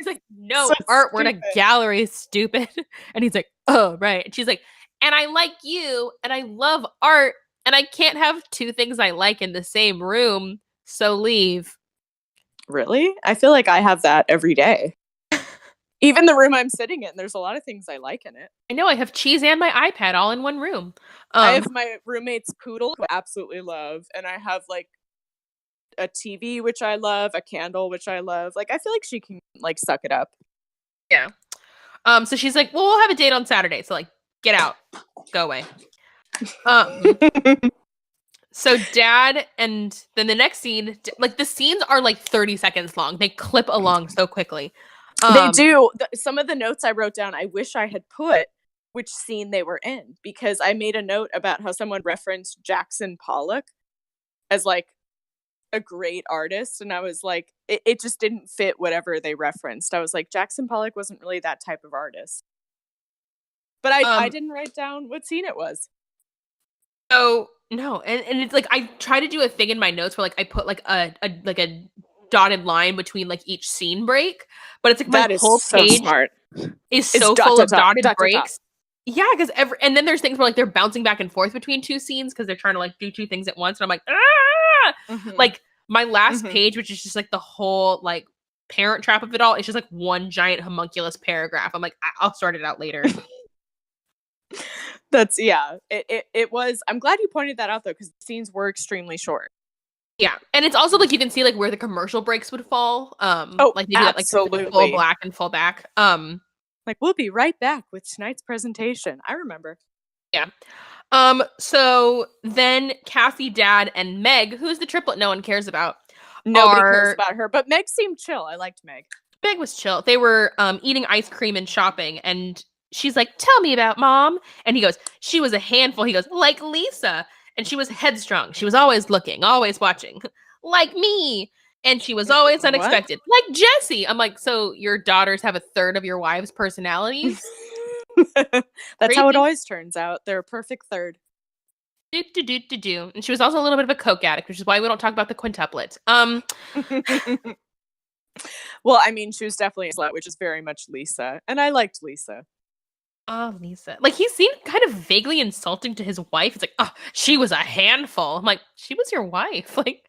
like, no, so art, stupid. we're in a gallery, stupid. And he's like, oh, right. And she's like, and I like you and I love art and I can't have two things I like in the same room, so leave. Really? I feel like I have that every day. Even the room I'm sitting in, there's a lot of things I like in it. I know, I have cheese and my iPad all in one room. I have my roommate's poodle, who I absolutely love, and I have like a TV, which I love, a candle, which I love. Like, I feel like she can like suck it up. Yeah. So she's like, well, we'll have a date on Saturday. So like, get out, go away. So dad, and then the next scene, like the scenes are like 30 seconds long. They clip along so quickly. They do. Some of the notes I wrote down, I wish I had put which scene they were in, because I made a note about how someone referenced Jackson Pollock as like a great artist, and I was like, it just didn't fit whatever they referenced. I was like, Jackson Pollock wasn't really that type of artist. But I didn't write down what scene it was. Oh no, and it's like I try to do a thing in my notes where like I put like a dotted line between like each scene break, but it's like my whole page is so full of dotted breaks. Yeah, because and then there's things where like they're bouncing back and forth between two scenes because they're trying to like do two things at once, and I'm like, like my last page, which is just like the whole like Parent Trap of it all, it's just like one giant homunculus paragraph. I'm like, I'll sort it out later. That's it was. I'm glad you pointed that out though, because the scenes were extremely short. Yeah, and it's also like you can see like where the commercial breaks would fall. Like they do that, like full black and full back. Like we'll be right back with tonight's presentation. I remember. Yeah. So then Cassie, Dad, and Meg, who's the triplet no one cares about. Nobody cares about her, but Meg seemed chill. I liked Meg. Meg was chill. They were eating ice cream and shopping, and she's like, "Tell me about Mom." And he goes, "She was a handful." He goes, "Like Lisa." And she was headstrong. She was always looking, always watching. Like me. And she was always unexpected. Like Jessie. I'm like, so your daughters have a third of your wife's personalities? That's how it always turns out. They're a perfect third. Do. And she was also a little bit of a coke addict, which is why we don't talk about the quintuplets. Well, I mean, she was definitely a slut, which is very much Lisa. And I liked Lisa. Oh, Lisa. Like, he seemed kind of vaguely insulting to his wife. It's like, oh, she was a handful. I'm like, she was your wife. Like,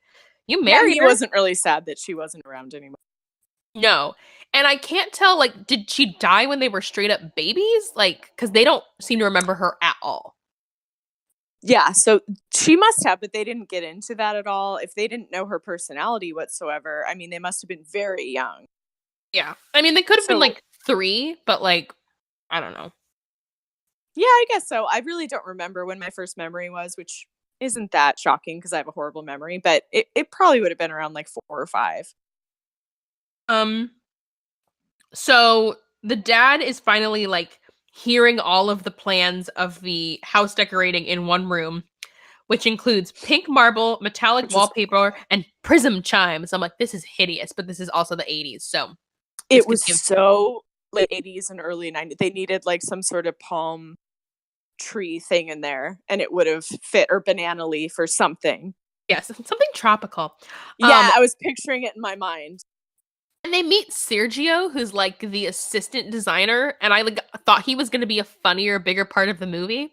you married he her. wasn't really sad that she wasn't around anymore. No. And I can't tell, like, did she die when they were straight up babies? Like, because they don't seem to remember her at all. Yeah, so she must have, but they didn't get into that at all. If they didn't know her personality whatsoever, I mean, they must have been very young. Yeah. I mean, they could have been, like, 3, but, like, I don't know. Yeah, I guess so. I really don't remember when my first memory was, which isn't that shocking because I have a horrible memory, but it probably would have been around, like, 4 or 5. So the dad is finally, like, hearing all of the plans of the house decorating in one room, which includes pink marble, metallic wallpaper, and prism chimes. I'm like, this is hideous, but this is also the 80s, so it was so late 80s and early 90s. They needed like some sort of palm tree thing in there, and it would have fit, or banana leaf or something. Yes, something tropical. Yeah, I was picturing it in my mind. And they meet Sergio, who's like the assistant designer, and I like thought he was going to be a funnier, bigger part of the movie.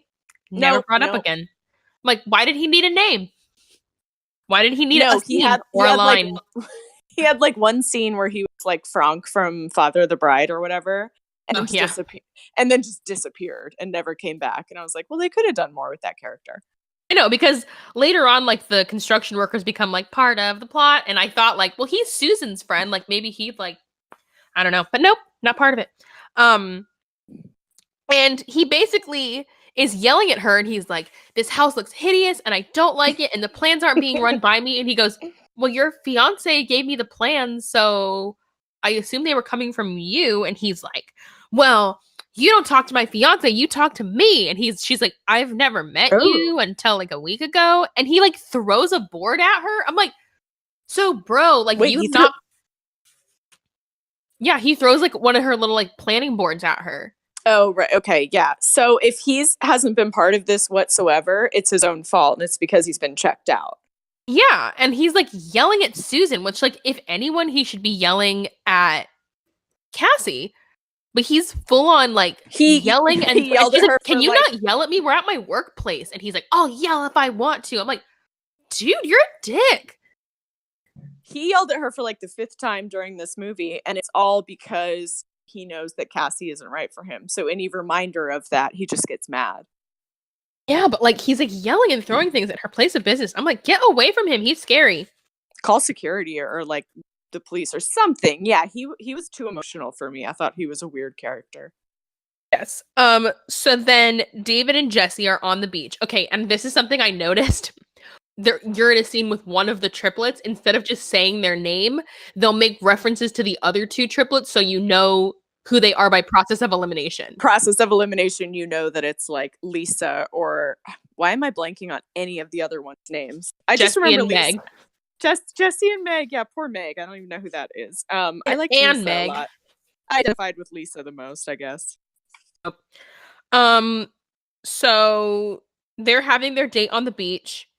Never brought up again. I'm like, why did he need a name? Why did he need a scene or a line? Like, he had like one scene where he was like Franck from Father of the Bride or whatever, and then just disappeared and never came back. And I was like, well, they could have done more with that character. I know, because later on, like, the construction workers become, like, part of the plot, and I thought, like, well, he's Susan's friend, like, maybe he'd, like, I don't know, but nope, not part of it. And he basically is yelling at her, and he's like, this house looks hideous, and I don't like it, and the plans aren't being run by me, and he goes, well, your fiance gave me the plans, so I assume they were coming from you, and he's like, well, you don't talk to my fiance, you talk to me. And she's like, I've never met you until like a week ago. And he like throws a board at her. I'm like, so bro, like, wait, yeah, he throws like one of her little like planning boards at her. Oh, right. Okay. Yeah. So if hasn't been part of this whatsoever, it's his own fault. And it's because he's been checked out. Yeah. And he's like yelling at Susan, which like, if anyone, he should be yelling at Cassie. But he's full on like yelling, and he yelled at her. Can you not yell at me? We're at my workplace. And he's like, I'll yell if I want to. I'm like, dude, you're a dick. He yelled at her for like the 5th time during this movie. And it's all because he knows that Cassie isn't right for him. So any reminder of that, he just gets mad. Yeah, but like he's like yelling and throwing things at her place of business. I'm like, get away from him. He's scary. Call security or like the police or something. Yeah, he was too emotional for me. I thought he was a weird character. Yes. So then David and Jessie are on the beach. Okay, and this is something I noticed. You're in a scene with one of the triplets. Instead of just saying their name, they'll make references to the other 2 triplets so you know who they are by process of elimination. Process of elimination, you know that it's like Lisa, or why am I blanking on any of the other ones' names? I just remember Lisa. Meg. Jessie and Meg. Yeah, poor Meg. I don't even know who that is. I like Lisa Meg a lot. I identified with Lisa the most, I guess. So they're having their date on the beach.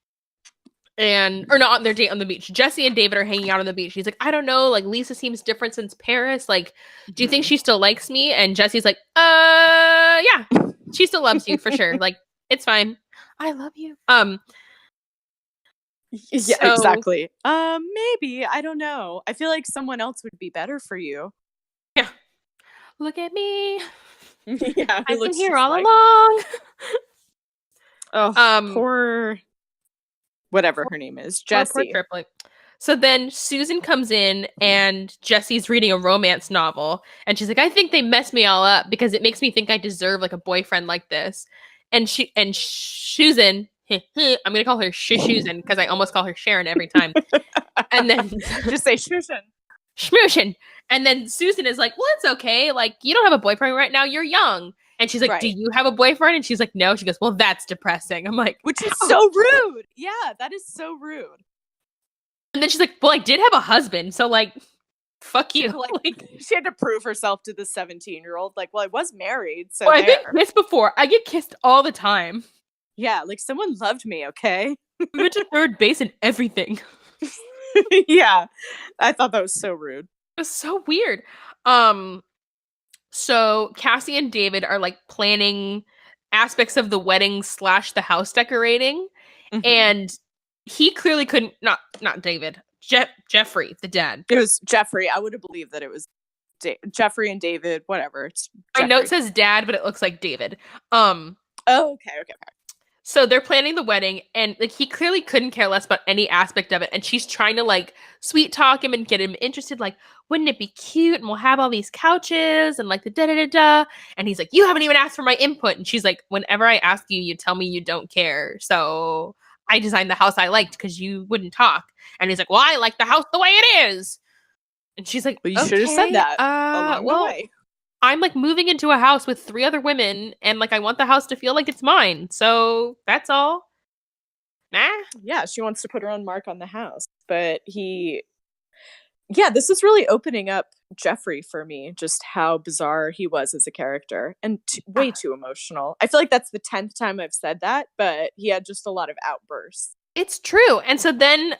Or not their date on the beach. Jessie and David are hanging out on the beach. He's like, I don't know, like Lisa seems different since Paris. Like, do you think she still likes me? And Jessie's like, yeah, she still loves you for sure. Like, it's fine. I love you. Yeah, exactly. Maybe, I don't know. I feel like someone else would be better for you. Yeah. Look at me. Yeah, I've been here all along. Oh, poor whatever her name is, Jessie. Poor triplet. So then Susan comes in and Jessie's reading a romance novel, and she's like, I think they messed me all up because it makes me think I deserve like a boyfriend like this. And Susan, I'm gonna call her Susan because I almost call her Sharon every time. And then just say Susan. Schmooshin. And then Susan is like, well, it's okay. Like, you don't have a boyfriend right now. You're young. And she's like, Right. do you have a boyfriend? And she's like, no. She goes, well, that's depressing. I'm like, which is so rude. Yeah, that is so rude. And then she's like, well, I did have a husband. So like, fuck you. Like, she had to prove herself to the 17-year-old. Like, well, I was married. So I've been kissed before. I get kissed all the time. Yeah, like someone loved me, okay? We went to third base and everything. Yeah, I thought that was so rude. It was so weird. So Cassie and David are like planning aspects of the wedding / the house decorating, and he clearly couldn't. Not David. Jeffrey, the dad. It was Jeffrey. I would have believed that it was Jeffrey and David. Whatever. It's my note says dad, but it looks like David. Oh, okay. So they're planning the wedding, and like he clearly couldn't care less about any aspect of it. And she's trying to like sweet talk him and get him interested. Like, wouldn't it be cute? And we'll have all these couches and like the da da da da. And he's like, you haven't even asked for my input. And she's like, whenever I ask you, you tell me you don't care. So I designed the house I liked because you wouldn't talk. And he's like, well, I like the house the way it is. And she's like, well, you should have said that along the way. I'm like moving into a house with 3 other women, and like I want the house to feel like it's mine. So that's all. Nah. Yeah, she wants to put her own mark on the house. But this is really opening up Jeffrey for me, just how bizarre he was as a character and way too emotional. I feel like that's the 10th time I've said that, but he had just a lot of outbursts. It's true. And so then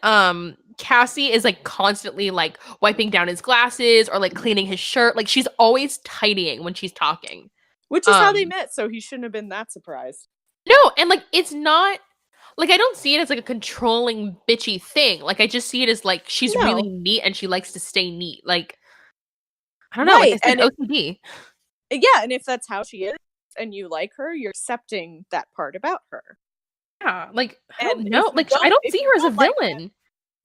Cassie is like constantly like wiping down his glasses or like cleaning his shirt. Like she's always tidying when she's talking. Which is how they met, so he shouldn't have been that surprised. No, and like it's not like I don't see it as like a controlling bitchy thing. Like I just see it as like she's really neat and she likes to stay neat. Like I don't know, like I said, OCD. Yeah, and if that's how she is and you like her, you're accepting that part about her. Yeah, like I don't see her as a villain.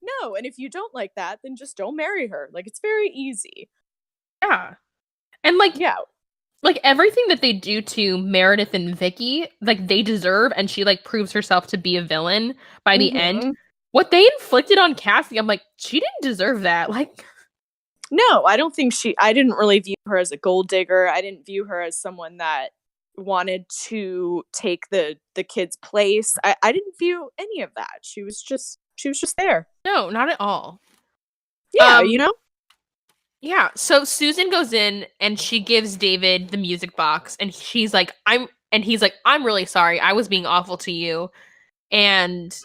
No, and if you don't like that, then just don't marry her. Like it's very easy. Yeah. And like everything that they do to Meredith and Vicky, like they deserve, and she like proves herself to be a villain by the end. What they inflicted on Cassie, I'm like, she didn't deserve that. Like no, I don't think I didn't really view her as a gold digger. I didn't view her as someone that wanted to take the kid's place. I didn't view any of that. She was just there. No, not at all. Yeah, Yeah, so Susan goes in and she gives David the music box, and he's like, I'm really sorry. I was being awful to you. And,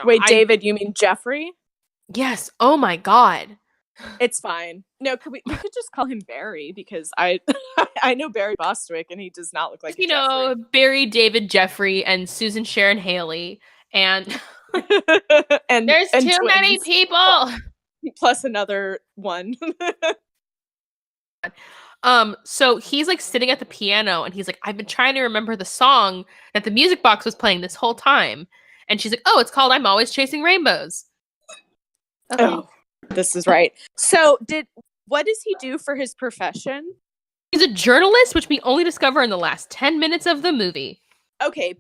wait, David, you mean Jeffrey? Yes. Oh my God. It's fine. No, we could just call him Barry because I know Barry Bostwick and he does not look like Jeffrey. Barry, David, Jeffrey, and Susan, Sharon, Hayley, and and there's and too twins. many people. Plus another one. So he's like sitting at the piano and he's like, I've been trying to remember the song that the music box was playing this whole time. And she's like, oh, it's called I'm Always Chasing Rainbows. Okay. Oh. This is right. So what does he do for his profession? He's a journalist, which we only discover in the last 10 minutes of the movie. Okay.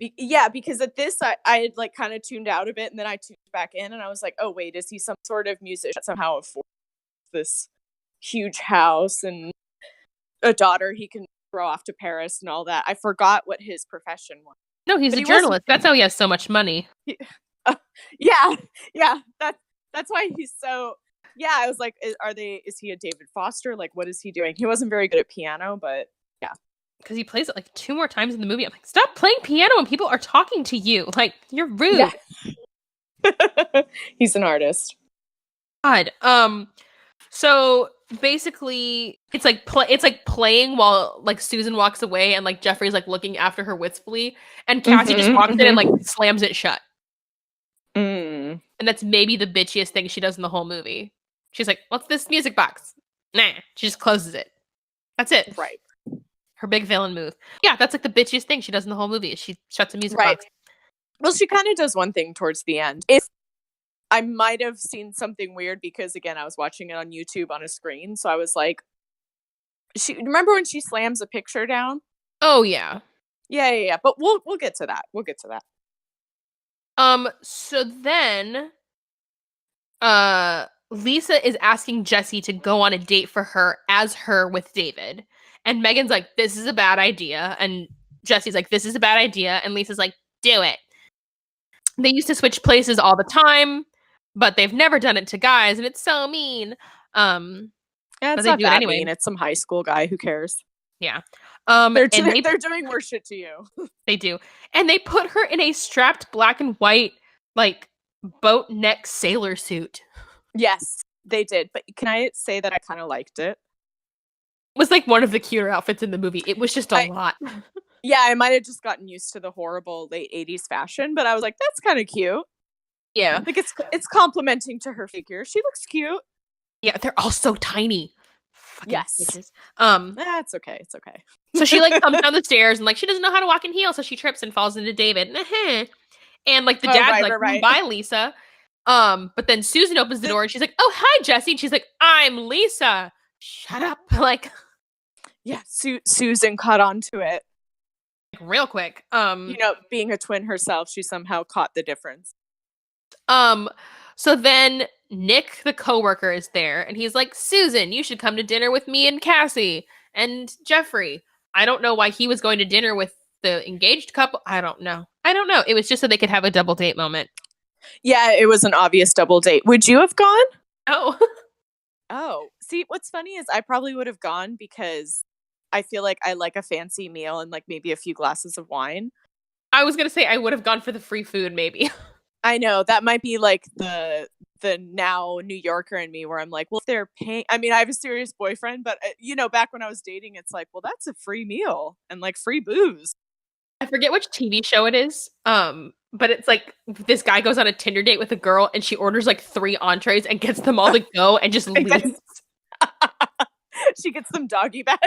Because at this, I had like kind of tuned out a bit and then I tuned back in and I was like, oh, wait, is he some sort of musician that somehow affords this huge house and a daughter he can throw off to Paris and all that? I forgot what his profession was. No, he's a journalist. That's how he has so much money. Yeah. That's why he's so... Yeah, I was like, is he a David Foster? Like, what is he doing? He wasn't very good at piano, but yeah. Because he plays it like 2 more times in the movie. I'm like, stop playing piano when people are talking to you. Like, you're rude. Yeah. He's an artist. God. So basically, it's like playing while like Susan walks away and like Jeffrey's like looking after her wistfully, and Cassie just walks in and like slams it shut. And that's maybe the bitchiest thing she does in the whole movie. She's like, what's this music box? Nah. She just closes it. That's it. Right. Her big villain move. Yeah, that's like the bitchiest thing she does in the whole movie is she shuts a music box. Well, she kind of does one thing towards the end. If I might have seen something weird because, again, I was watching it on YouTube on a screen. So I was like, remember when she slams a picture down? Oh, yeah. Yeah. But we'll get to that. So then, Lisa is asking Jesse to go on a date for her as her with David. And Megan's like, this is a bad idea. And Jesse's like, this is a bad idea. And Lisa's like, do it. They used to switch places all the time, but they've never done it to guys, and it's so mean. Yeah, but it's they not do it that anyway. mean. It's some high school guy. Who cares? Yeah. They're doing worse shit to you. They do. And they put her in a strapped black and white, like, boat neck sailor suit. Yes, they did. But can I say that I kind of liked it? It was like one of the cuter outfits in the movie. It was just a lot. Yeah, I might have just gotten used to the horrible late 80s fashion, but I was like, that's kind of cute. Yeah. Like it's complimenting to her figure. She looks cute. Yeah, they're all so tiny. Fucking yes. Bitches. It's okay. It's okay. So she like comes down the stairs and like she doesn't know how to walk in heels, so she trips and falls into David. And like the dad's like, bye, Lisa. But then Susan opens the door and she's like, oh, hi, Jesse. And she's like, I'm Lisa. Shut up. Like, yeah, Susan caught on to it. Like, real quick. Being a twin herself, she somehow caught the difference. So then Nick, the coworker, is there and he's like, Susan, you should come to dinner with me and Cassie and Jeffrey. I don't know why he was going to dinner with the engaged couple. I don't know. It was just so they could have a double date moment. Yeah, it was an obvious double date. Would you have gone? Oh. Oh, see, what's funny is I probably would have gone because I feel like I like a fancy meal and like maybe a few glasses of wine. I was going to say I would have gone for the free food maybe. I know that might be like the now New Yorker in me where I'm like, well, if they're paying, I mean, I have a serious boyfriend, but back when I was dating, it's like, well, that's a free meal and like free booze. I forget which TV show it is. But it's like this guy goes on a Tinder date with a girl and she orders like 3 entrees and gets them all to go and just leaves. She gets them doggy bagged.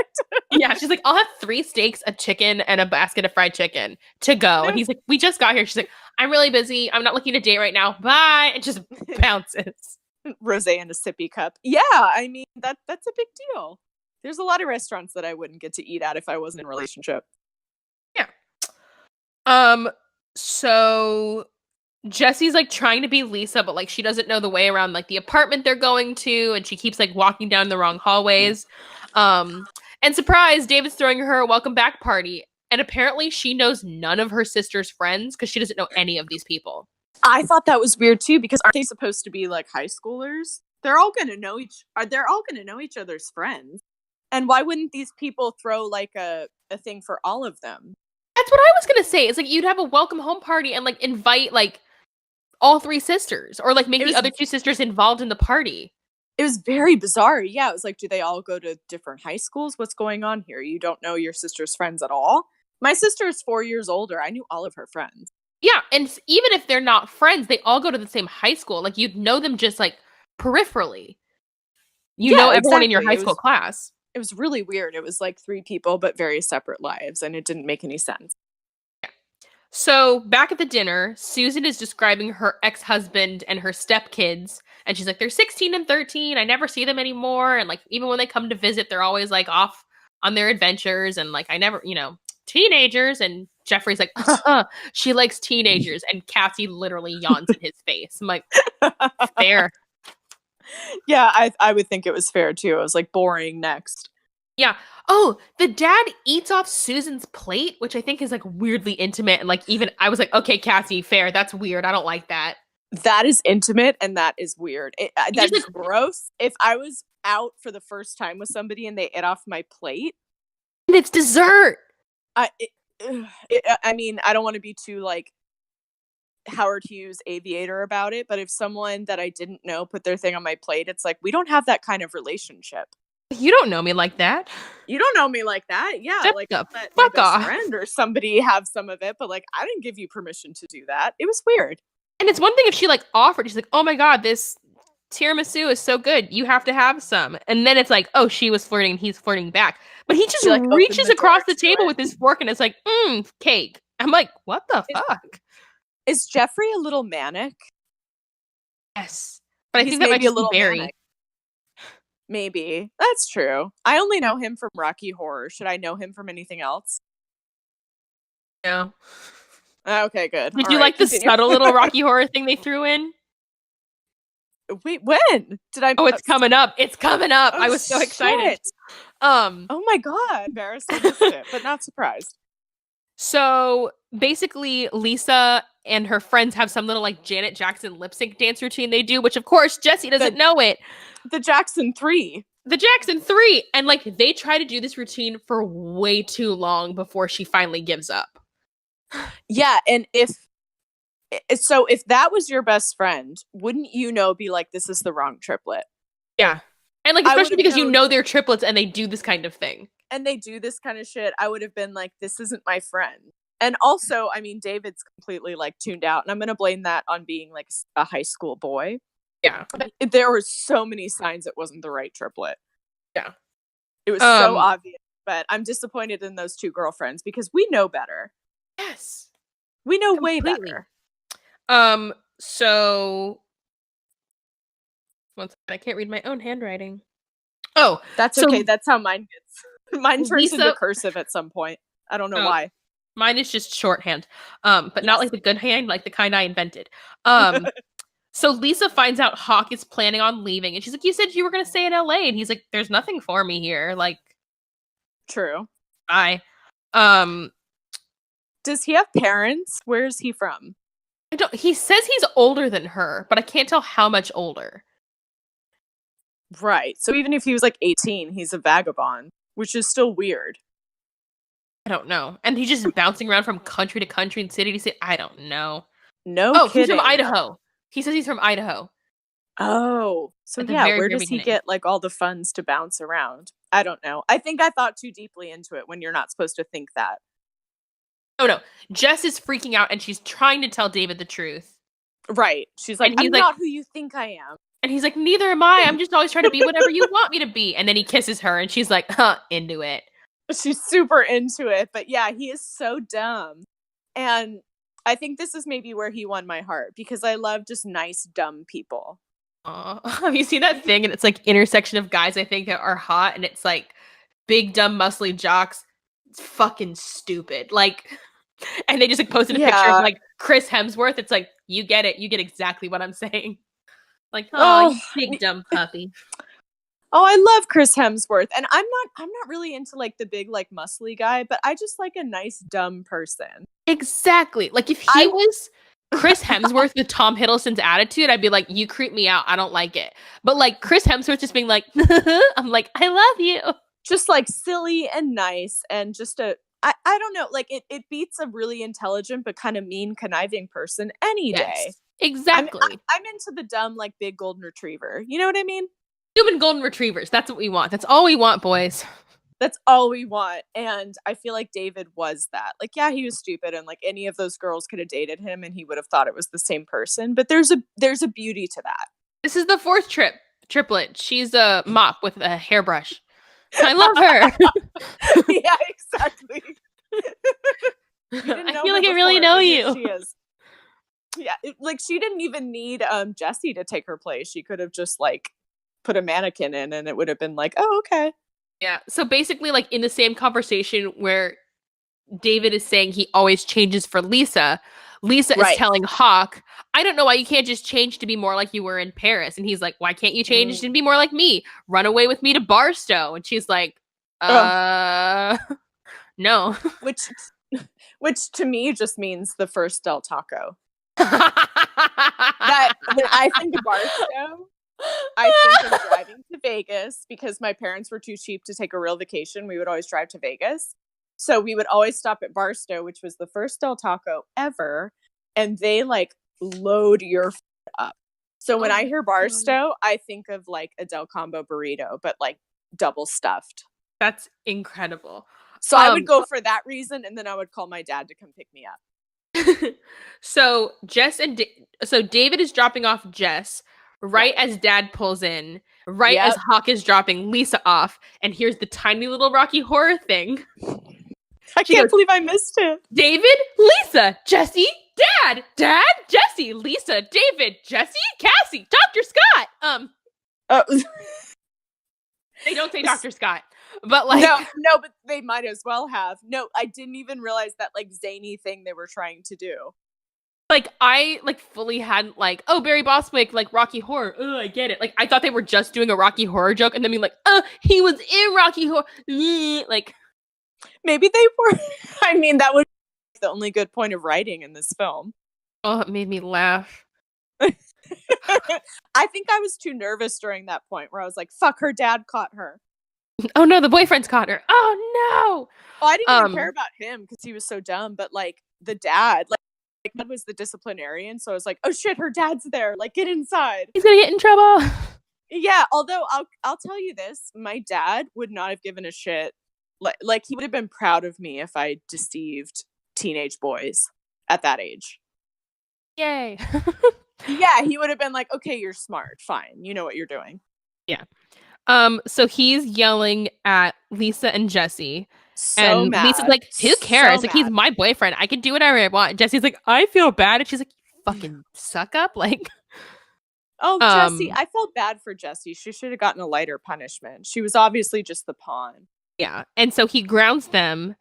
Yeah, she's like, I'll have 3 steaks, a chicken, and a basket of fried chicken to go. And he's like, we just got here. She's like, I'm really busy. I'm not looking to date right now. Bye. And just bounces. Rosé in a sippy cup. Yeah, I mean, that's a big deal. There's a lot of restaurants that I wouldn't get to eat at if I wasn't in a relationship. Yeah. So Jesse's like trying to be Lisa, but like she doesn't know the way around like the apartment they're going to, and she keeps like walking down the wrong hallways. And surprise, David's throwing her a welcome back party. And apparently she knows none of her sister's friends because she doesn't know any of these people. I thought that was weird too, because aren't they supposed to be like high schoolers? They're all gonna know each other's friends. And why wouldn't these people throw like a thing for all of them? That's what I was gonna say. It's like you'd have a welcome home party and like invite like all 3 sisters, or like make the other 2 sisters involved in the party. It was very bizarre. Yeah, it was like, do they all go to different high schools? What's going on here? You don't know your sister's friends at all? My sister is 4 years older. I knew all of her friends. Yeah, and even if they're not friends, they all go to the same high school. Like, you'd know them just, like, peripherally. You know everyone in your high school class. It was really weird. It was like 3 people, but very separate lives, and it didn't make any sense. Yeah. So, back at the dinner, Susan is describing her ex-husband and her stepkids, and she's like, they're 16 and 13, I never see them anymore, and, like, even when they come to visit, they're always, like, off on their adventures, and, like, I never, teenagers, and Jeffrey's like, she likes teenagers, and Cassie literally yawns in his face. I'm like, fair. Yeah, I would think it was fair too. I was like, boring, next. Yeah. Oh, the dad eats off Susan's plate, which I think is like weirdly intimate, and like even I was like, okay, Cassie, fair. That's weird. I don't like that. That is intimate, and that is weird. That is gross. If I was out for the first time with somebody and they ate off my plate, and it's dessert. I mean, I don't want to be too like Howard Hughes Aviator about it, but if someone that I didn't know put their thing on my plate, it's like, we don't have that kind of relationship. You don't know me like that. You don't know me like that. Yeah, Shut like the let fuck my best off. friend or somebody have some of it, but like I didn't give you permission to do that. It was weird. And it's one thing if she like offered, she's like, oh my god, this tiramisu is so good, you have to have some. And then it's like, oh, she was flirting and he's flirting back. But he just like reaches across the table with his fork and it's like, cake. I'm like, what the fuck? Is Jeffrey a little manic? Yes. But I think that might be a little manic. Maybe. That's true. I only know him from Rocky Horror. Should I know him from anything else? No. Okay, good. Did you like the subtle little Rocky Horror thing they threw in? Wait, when did I? Oh, it's coming up. It's coming up. Oh, I was so excited. shit. Oh my God, embarrassed. I missed it, but not surprised. So basically, Lisa and her friends have some little like Janet Jackson lip sync dance routine they do, which of course Jesse doesn't know it. The Jackson 3. The Jackson 3. And like they try to do this routine for way too long before she finally gives up. Yeah, and if that was your best friend, wouldn't you be like, this is the wrong triplet? Yeah. And like, especially because you know they're triplets and they do this kind of thing. And they do this kind of shit, I would have been like, this isn't my friend. And also, I mean, David's completely like tuned out, and I'm going to blame that on being like a high school boy. Yeah. There were so many signs it wasn't the right triplet. Yeah. It was so obvious, but I'm disappointed in those two girlfriends because we know better. Yes. We know way better. So once I can't read my own handwriting. Oh, that's okay. That's how mine gets. Mine turns into cursive at some point. I don't know why. Mine is just shorthand. But not like the good hand, like the kind I invented. So Lisa finds out Hawk is planning on leaving, and she's like, "You said you were going to stay in LA," and he's like, "There's nothing for me here." Like, true. Bye. Does he have parents? Where is he from? I don't. He says he's older than her, but I can't tell how much older. Right. So even if he was like 18, he's a vagabond, which is still weird. I don't know. And he's just bouncing around from country to country and city to city. I don't know. No kidding. He's from Idaho. He says he's from Idaho. Oh. So yeah, where does he get like all the funds to bounce around? I don't know. I think I thought too deeply into it when you're not supposed to think that. Oh no. Jess is freaking out and she's trying to tell David the truth. Right. She's like, I'm not who you think I am. And he's like, neither am I. I'm just always trying to be whatever you want me to be. And then he kisses her and she's like, into it. She's super into it. But yeah, he is so dumb. And I think this is maybe where he won my heart because I love just nice, dumb people. Have you seen that thing? And it's like intersection of guys I think that are hot. And it's like big, dumb, muscly jocks. It's fucking stupid. Like, and they just like posted a picture of like Chris Hemsworth. It's like, you get it. You get exactly what I'm saying. Like, you big dumb puppy. Oh, I love Chris Hemsworth. And I'm not really into like the big like muscly guy, but I just like a nice dumb person. Exactly. Like if he was Chris Hemsworth with Tom Hiddleston's attitude, I'd be like, you creep me out. I don't like it. But like Chris Hemsworth just being like, I'm like, I love you. Just like silly and nice and just I don't know, like it beats a really intelligent but kind of mean, conniving person any day. Exactly. I'm into the dumb, like big golden retriever. You know what I mean? Human golden retrievers. That's what we want. That's all we want, boys. That's all we want. And I feel like David was that. Like, yeah, he was stupid and like any of those girls could have dated him and he would have thought it was the same person. But there's a beauty to that. This is the fourth triplet. She's a mop with a hairbrush. I love her. Yeah, exactly. I feel like I really know you. She is. Yeah, like she didn't even need Jesse to take her place. She could have just like put a mannequin in and it would have been like, oh, okay. Yeah. So basically, like in the same conversation where David is saying he always changes for Lisa, Lisa is telling Hawk, I don't know why you can't just change to be more like you were in Paris. And he's like, why can't you change to be more like me? Run away with me to Barstow. And she's like, no. Which to me just means the first Del Taco. That when I think of Barstow, I think of driving to Vegas because my parents were too cheap to take a real vacation. We would always drive to Vegas. So we would always stop at Barstow, which was the first Del Taco ever. And they like load your up. So when I hear Barstow, I think of like a Del Combo burrito, but like double stuffed. That's incredible. So I would go for that reason. And then I would call my dad to come pick me up. So David is dropping off Jess right as Dad pulls in, as Hawk is dropping Lisa off, and here's the tiny little Rocky Horror thing. I can't believe I missed it. David, Lisa, Jesse, Dad, Jesse, Lisa, David, Jesse, Cassie, Dr. Scott. They don't say Dr. Scott. But like no, but they might as well have. No, I didn't even realize that like zany thing they were trying to do. Like I like fully hadn't like, oh, Barry Bostwick, like Rocky Horror. Oh, I get it. Like I thought they were just doing a Rocky Horror joke and then being like, he was in Rocky Horror. Like maybe they were. I mean, that would be the only good point of writing in this film. Oh, it made me laugh. I think I was too nervous during that point where I was like, fuck, her dad caught her. Oh no, the boyfriend's caught her. Oh no. Oh, I didn't even care about him because he was so dumb, but like the dad, like that was the disciplinarian, so I was like, oh shit, her dad's there. Like, get inside. He's gonna get in trouble. Yeah, although I'll tell you this, my dad would not have given a shit. Like he would have been proud of me if I deceived teenage boys at that age. Yay. Yeah, he would have been like, okay, you're smart, fine, you know what you're doing. Yeah. So he's yelling at Lisa and Jesse. So and mad. Lisa's like, who cares? So like, he's my boyfriend. I can do whatever I want. Jesse's like, I feel bad. And she's like, you fucking suck up. Like, oh, Jessie. I felt bad for Jessie. She should have gotten a lighter punishment. She was obviously just the pawn. Yeah. And so he grounds them.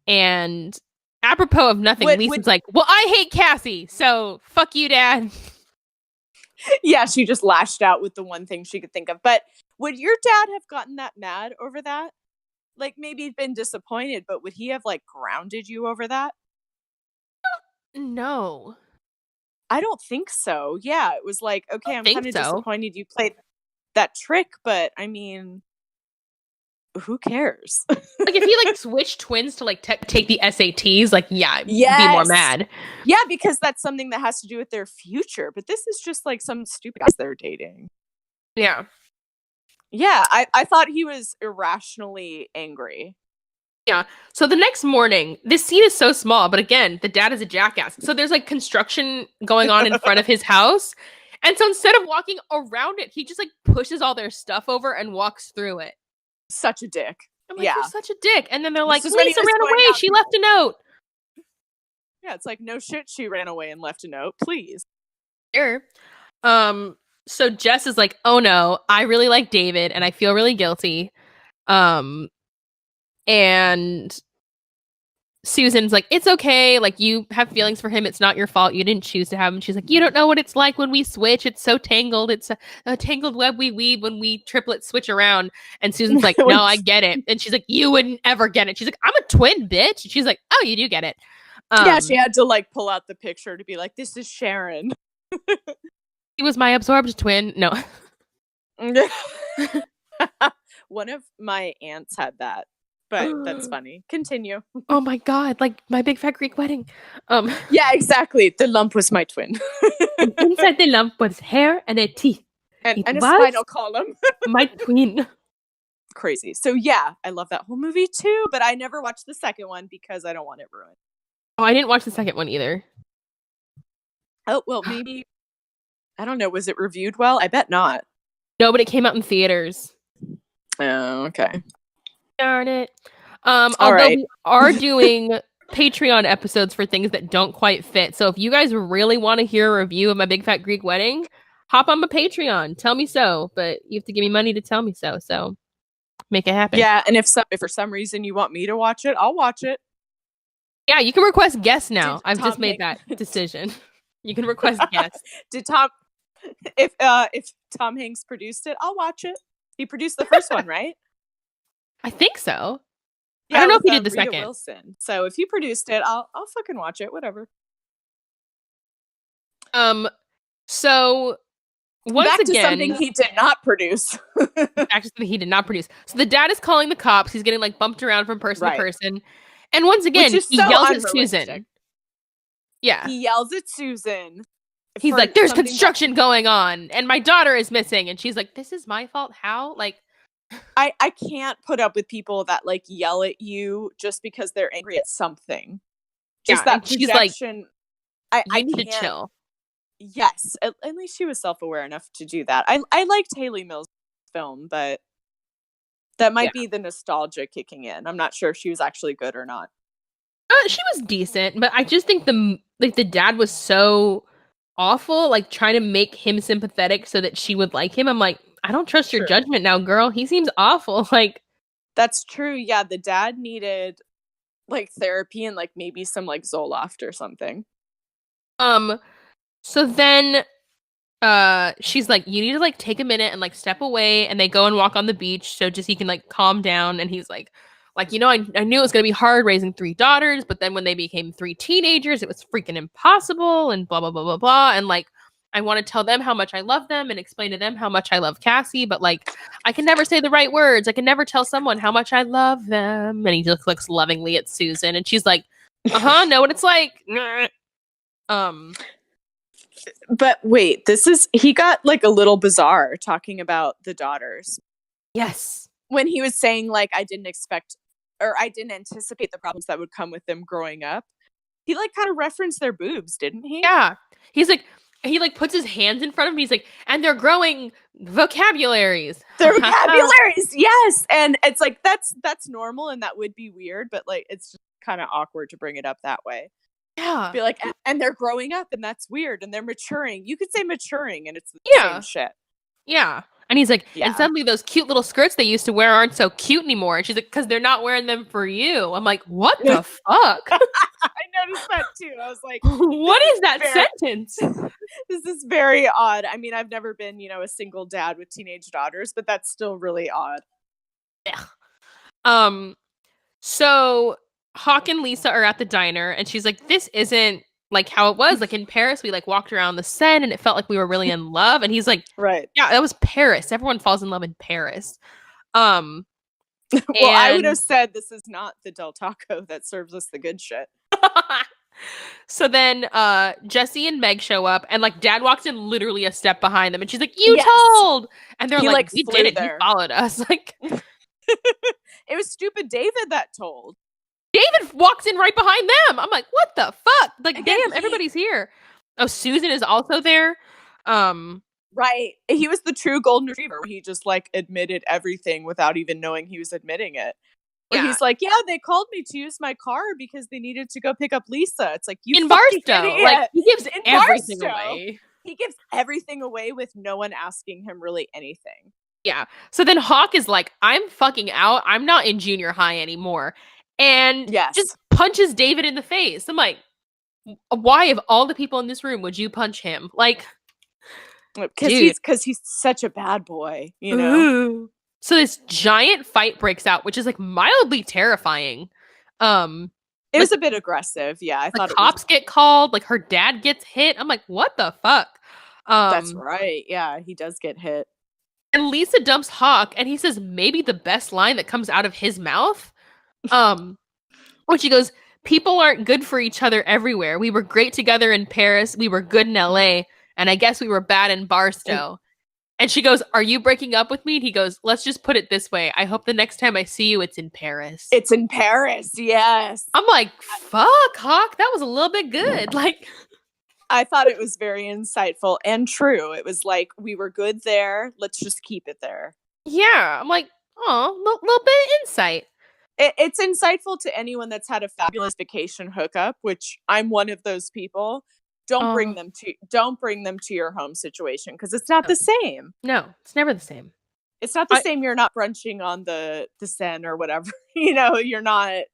And apropos of nothing, Lisa's like, well, I hate Cassie. So fuck you, Dad. Yeah, she just lashed out with the one thing she could think of. But would your dad have gotten that mad over that? Like, maybe he'd been disappointed, but would he have, like, grounded you over that? No. I don't think so. Yeah, it was like, okay, I'm kind of disappointed you played that trick, but, I mean, who cares? Like, if he, like, switched twins to, like, take the SATs, like, yeah, be more mad. Yeah, because that's something that has to do with their future, but this is just, like, some stupid guys they're dating. Yeah. Yeah, I thought he was irrationally angry. Yeah. So the next morning, this scene is so small, but again, the dad is a jackass. So there's like construction going on in front of his house. And so instead of walking around it, he just like pushes all their stuff over and walks through it. Such a dick. I'm like, you're such a dick. And then they're like, Lisa ran away. She left a note. Yeah, it's like, no shit, she ran away and left a note. Please. Sure. So Jess is like, oh no, I really like David and I feel really guilty. And Susan's like, it's okay. Like, you have feelings for him. It's not your fault. You didn't choose to have him. She's like, you don't know what it's like when we switch. It's so tangled. It's a tangled web we weave when we triplets switch around. And Susan's like, no, I get it. And she's like, you wouldn't ever get it. She's like, I'm a twin, bitch. And she's like, oh, you do get it. Yeah, she had to like pull out the picture to be like, this is Sharon. He was my absorbed twin. No. One of my aunts had that, but that's funny. Continue. Oh my god, like my big fat Greek wedding. Yeah, exactly. The lump was my twin. Inside the lump was hair and a teeth. And a spinal column. My twin. Crazy. So yeah, I love that whole movie too, but I never watched the second one because I don't want it ruined. Oh, I didn't watch the second one either. Oh, well, maybe. I don't know. Was it reviewed well? I bet not. No, but it came out in theaters. Oh, okay. Darn it. Although we are doing Patreon episodes for things that don't quite fit. So if you guys really want to hear a review of my big fat Greek wedding, hop on my Patreon. Tell me so. But you have to give me money to tell me so. So make it happen. Yeah, and if for some reason you want me to watch it, I'll watch it. Yeah, you can request guests now. I've just made that decision. You can request guests. If Tom Hanks produced it, I'll watch it. He produced the first one, right? I think so. Yeah, I don't know if he did the Rita second. Wilson. So if he produced it, I'll fucking watch it. Whatever. So once back again, to something he did not produce. back to something he did not produce. So the dad is calling the cops. He's getting like bumped around from person to person. And once again, he yells at Susan. Yeah. He yells at Susan. He's like, there's construction going on and my daughter is missing. And she's like, this is my fault? How? Like, I can't put up with people that like yell at you just because they're angry at something. Just that projection. Like, I need to chill. Yes. At least she was self-aware enough to do that. I liked Hayley Mills' film, but that might be the nostalgia kicking in. I'm not sure if she was actually good or not. She was decent, but I just think the dad was so awful, like trying to make him sympathetic so that she would like him. I'm like, I don't trust your judgment now, girl. He seems awful. Like, that's true. Yeah, the dad needed like therapy and like maybe some like Zoloft or something. So then she's like, you need to like take a minute and like step away, and they go and walk on the beach so just he can like calm down. And he's like, I knew it was gonna be hard raising 3 daughters, but then when they became 3 teenagers, it was freaking impossible and blah blah blah blah blah. And like I want to tell them how much I love them and explain to them how much I love Cassie, but like I can never say the right words. I can never tell someone how much I love them. And he just looks lovingly at Susan, and she's like, know what it's like. But wait, he got like a little bizarre talking about the daughters. Yes. When he was saying like I didn't anticipate the problems that would come with them growing up. He like kind of referenced their boobs, didn't he? Yeah. He puts his hands in front of me. He's like, and they're growing vocabularies. Their vocabularies, yes. And it's like that's normal and that would be weird, but like it's just kind of awkward to bring it up that way. Yeah. Be like, and they're growing up and that's weird and they're maturing. You could say maturing and it's the same shit. Yeah. And he's like, and suddenly those cute little skirts they used to wear aren't so cute anymore. And she's like, because they're not wearing them for you. I'm like, what the fuck? I noticed that too. I was like, what is that sentence? This is very odd. I mean, I've never been, a single dad with teenage daughters, but that's still really odd. Yeah. So Hawk and Lisa are at the diner, and she's like, this isn't like how it was. Like in Paris, we like walked around the Seine and it felt like we were really in love. And he's like, right. Yeah, that was Paris. Everyone falls in love in Paris. Well, I would have said this is not the Del Taco that serves us the good shit. So then Jesse and Meg show up, and like Dad walks in literally a step behind them, and she's like, you told. And they're like, we did it. You followed us. Like it was stupid David that told. David walks in right behind them. I'm like, what the fuck? Like, damn, everybody's here. Oh, Susan is also there. Right. He was the true golden retriever. He just like admitted everything without even knowing he was admitting it. Yeah. He's like, yeah, they called me to use my car because they needed to go pick up Lisa. It's like, you in Barstow. Like, he gives everything away. He gives everything away with no one asking him really anything. Yeah. So then Hawk is like, I'm fucking out. I'm not in junior high anymore. And just punches David in the face. I'm like, why of all the people in this room would you punch him? Like, because he's such a bad boy, Ooh. So this giant fight breaks out, which is like mildly terrifying. It was a bit aggressive. Yeah, I thought cops get called. Like her dad gets hit. I'm like, what the fuck? That's right. Yeah, he does get hit. And Lisa dumps Hawk, and he says maybe the best line that comes out of his mouth. When she goes, people aren't good for each other everywhere. We were great together in Paris. We were good in LA. And I guess we were bad in Barstow. And she goes, are you breaking up with me? And he goes, let's just put it this way. I hope the next time I see you, it's in Paris. It's in Paris. Yes. I'm like, fuck, Hawk. That was a little bit good. Like, I thought it was very insightful and true. It was like, we were good there. Let's just keep it there. Yeah. I'm like, oh, little bit of insight. It's insightful to anyone that's had a fabulous vacation hookup, which I'm one of those people. Don't bring them to your home situation because it's not the same. No, it's never the same. It's not the same. You're not brunching on the Seine or whatever. You're not.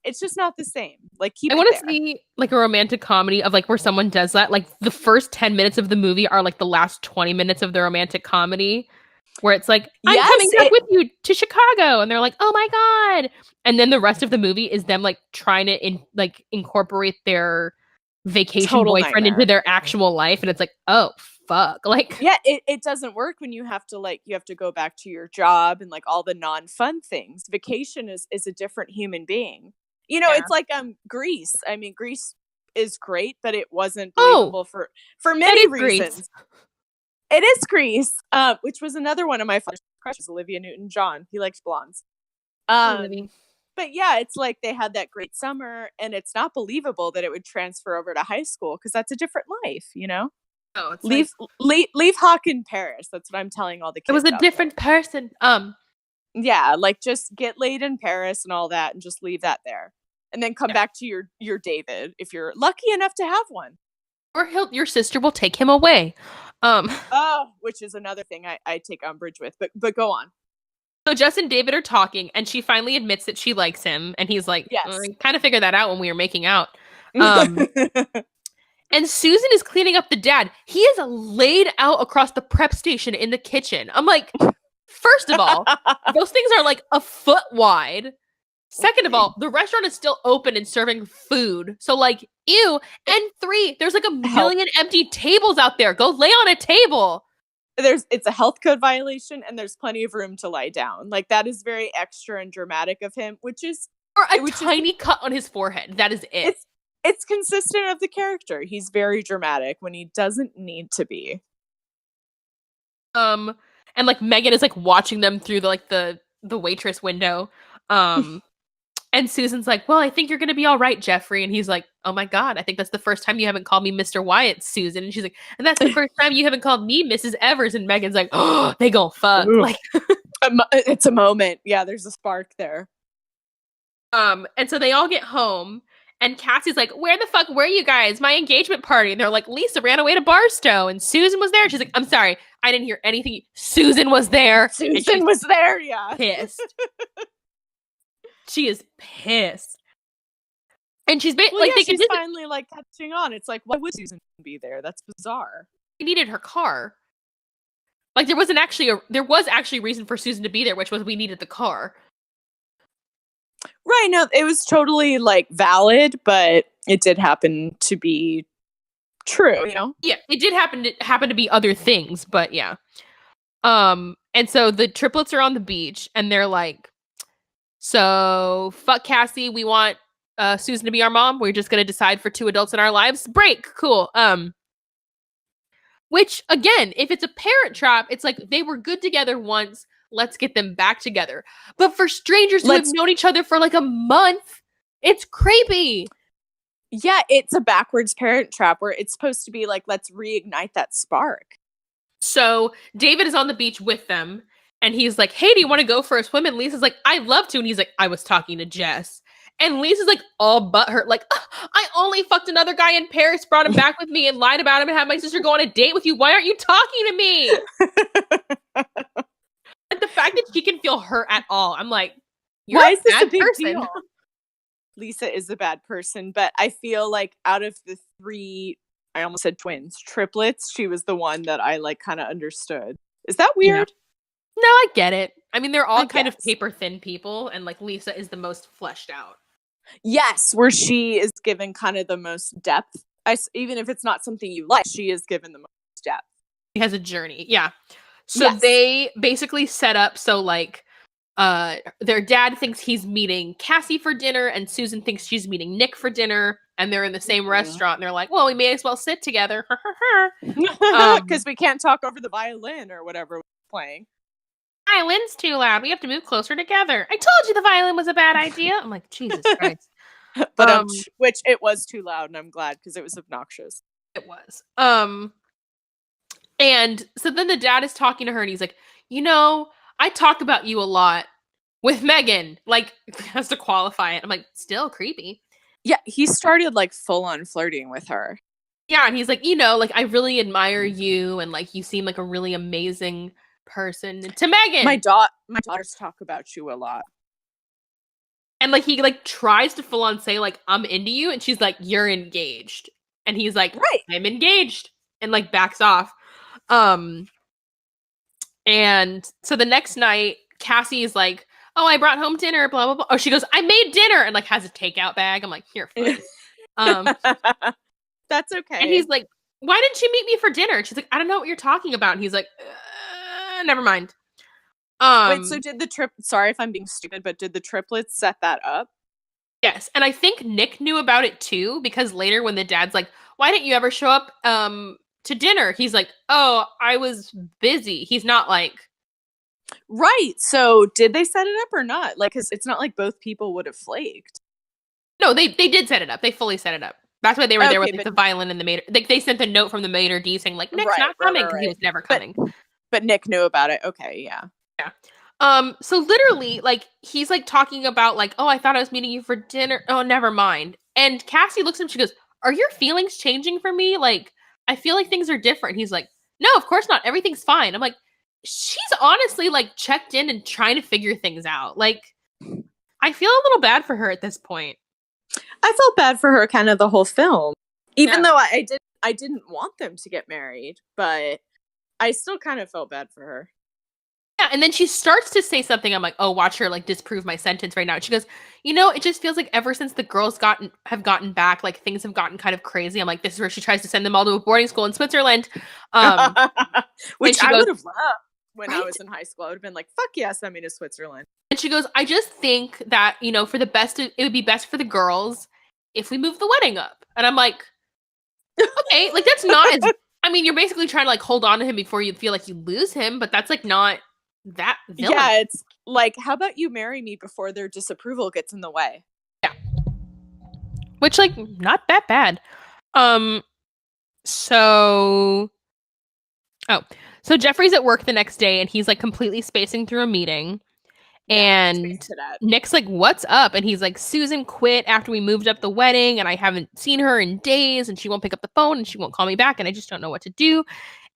It's just not the same. Like, keep. I want to see like a romantic comedy of like where someone does that. Like the first 10 minutes of the movie are like the last 20 minutes of the romantic comedy. Where it's like, I'm coming back with you to Chicago. And they're like, oh my God. And then the rest of the movie is them like trying to incorporate their vacation boyfriend into their actual life. And it's like, oh, fuck. Like, yeah, it doesn't work when you have to go back to your job and like all the non-fun things. Vacation is a different human being. It's like Greece. I mean, Greece is great, but it wasn't believable for many reasons. Greece. It is Grease, which was another one of my first crushes, Olivia Newton-John. He likes blondes. But yeah, it's like they had that great summer, and it's not believable that it would transfer over to high school because that's a different life, Oh, it's leave Hawk in Paris. That's what I'm telling all the kids. It was a different person. Yeah, like just get laid in Paris and all that, and just leave that there, and then come back to your David if you're lucky enough to have one. Or your sister will take him away. Which is another thing I take umbrage with, but go on. So Jess and David are talking, and she finally admits that she likes him, and he's like, yes. I kind of figured that out when we were making out. And Susan is cleaning up the dad. He is laid out across the prep station in the kitchen. I'm like, first of all, those things are like a foot wide. Second of all, the restaurant is still open and serving food. So like, ew. And 3, there's like a million empty tables out there. Go lay on a table. It's a health code violation and there's plenty of room to lie down. Like, that is very extra and dramatic of him, which is tiny cut on his forehead. That is it. It's consistent of the character. He's very dramatic when he doesn't need to be. And like Megan is like watching them through the waitress window. And Susan's like, well, I think you're gonna be all right, Jeffrey. And he's like, oh my God, I think that's the first time you haven't called me Mr. Wyatt, Susan. And she's like, and that's the first time you haven't called me Mrs. Evers. And Megan's like, oh, they gon' fuck. Like, it's a moment. Yeah, there's a spark there. And so they all get home. And Cassie's like, where the fuck were you guys? My engagement party. And they're like, Lisa ran away to Barstow. And Susan was there. She's like, I'm sorry. I didn't hear anything. Susan was there. Susan was there, yeah. Pissed. She is pissed. And she's she's finally like catching on. It's like, why would Susan be there? That's bizarre. She needed her car. Like, there was actually a reason for Susan to be there, which was we needed the car. Right, no, it was totally, like, valid, but it did happen to be true, you know? Yeah, it did happen to be other things, but yeah. And so the triplets are on the beach, and they're like, so, fuck Cassie, we want Susan to be our mom, we're just gonna decide for 2 adults in our lives, break, cool. Which, again, if it's a parent trap, it's like, they were good together once, let's get them back together. But for strangers who have known each other for like a month, it's creepy. Yeah, it's a backwards parent trap where it's supposed to be like, let's reignite that spark. So David is on the beach with them, and he's like, hey, do you want to go for a swim? And Lisa's like, I'd love to. And he's like, I was talking to Jess. And Lisa's like, all butthurt, like, I only fucked another guy in Paris, brought him back with me, and lied about him, and had my sister go on a date with you. Why aren't you talking to me? Like, the fact that she can feel hurt at all, I'm like, why is this a big deal? Lisa is a bad person, but I feel like out of the 3, I almost said twins, triplets, she was the one that I like kind of understood. Is that weird? Yeah. No, I get it. I mean, they're all kind of paper thin people, and like Lisa is the most fleshed out. Yes, where she is given kind of the most depth. Even if it's not something you like, she is given the most depth. She has a journey, yeah. So they basically set up so like their dad thinks he's meeting Cassie for dinner, and Susan thinks she's meeting Nick for dinner, and they're in the same restaurant, and they're like, well, we may as well sit together. Because we can't talk over the violin or whatever we're playing. Violin's too loud. We have to move closer together. I told you the violin was a bad idea. I'm like, Jesus Christ. But which it was too loud, and I'm glad because it was obnoxious. It was. And so then the dad is talking to her, and he's like, you know, I talk about you a lot with Megan. Like, has to qualify it. I'm like, still creepy. Yeah, he started like full on flirting with her. Yeah, and he's like, you know, like, I really admire you, and like, you seem like a really amazing person. And to Megan, my daughters talk about you a lot. And like, he like tries to full on say like, I'm into you, and she's like, you're engaged. And he's like, right, I'm engaged, and like backs off. And so the next night, Cassie is like, oh, I brought home dinner, blah, blah, blah. Oh, she goes, I made dinner, and like has a takeout bag. I'm like, here, fine. That's okay. And he's like, why didn't you meet me for dinner? And she's like, I don't know what you're talking about. And he's like, never mind. Wait, so sorry if I'm being stupid, but did the triplets set that up? Yes. And I think Nick knew about it too, because later when the dad's like, why didn't you ever show up to dinner? He's like, oh, I was busy. He's not like, right. So did they set it up or not? Like, because it's not like both people would have flaked. No, they did set it up. They fully set it up. That's why they were there with like, the violin and the mater. They sent a note from the maitre d' saying like, Nick's not coming because he was never coming. But Nick knew about it. Okay, yeah. Yeah. So literally, like, he's like talking about like, oh, I thought I was meeting you for dinner. Oh, never mind. And Cassie looks at him. She goes, are your feelings changing for me? Like, I feel like things are different. He's like, no, of course not. Everything's fine. I'm like, she's honestly like checked in and trying to figure things out. Like, I feel a little bad for her at this point. I felt bad for her kind of the whole film. Even though I didn't want them to get married, but I still kind of felt bad for her. Yeah, and then she starts to say something. I'm like, oh, watch her like disprove my sentence right now. She goes, it just feels like ever since the girls have gotten back, like things have gotten kind of crazy. I'm like, this is where she tries to send them all to a boarding school in Switzerland. Which I would have loved when right? I was in high school. I would have been like, fuck yeah, send me to Switzerland. And she goes, I just think that, for the best, it would be best for the girls if we move the wedding up. And I'm like, okay, like that's not as, you're basically trying to like hold on to him before you feel like you lose him, but that's like not that villain. Yeah, it's like, how about you marry me before their disapproval gets in the way? Yeah. Which, like, not that bad. So Jeffrey's at work the next day and he's like completely spacing through a meeting. And Nick's like, what's up? And he's like, Susan quit after we moved up the wedding and I haven't seen her in days and she won't pick up the phone and she won't call me back and I just don't know what to do.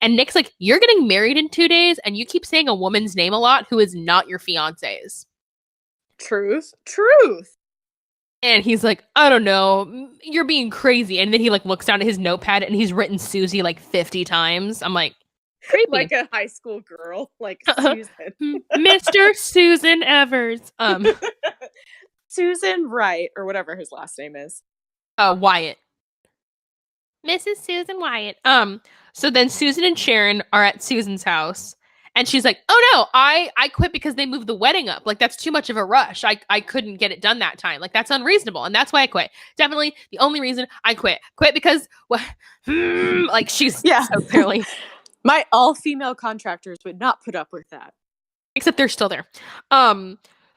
And Nick's like, you're getting married in 2 days and you keep saying a woman's name a lot who is not your fiance's. Truth. And he's like, I don't know, you're being crazy. And then he like looks down at his notepad and he's written Susie like 50 times. I'm like, creepy. Like a high school girl, like Susan. Mr. Susan Evers. Susan Wright, or whatever his last name is. Wyatt. Mrs. Susan Wyatt. So then Susan and Sharon are at Susan's house. And she's like, oh no, I quit because they moved the wedding up. Like, that's too much of a rush. I couldn't get it done that time. Like, that's unreasonable. And that's why I quit. Definitely the only reason I quit. Quit because, like, she's so clearly. My all-female contractors would not put up with that. Except they're still there.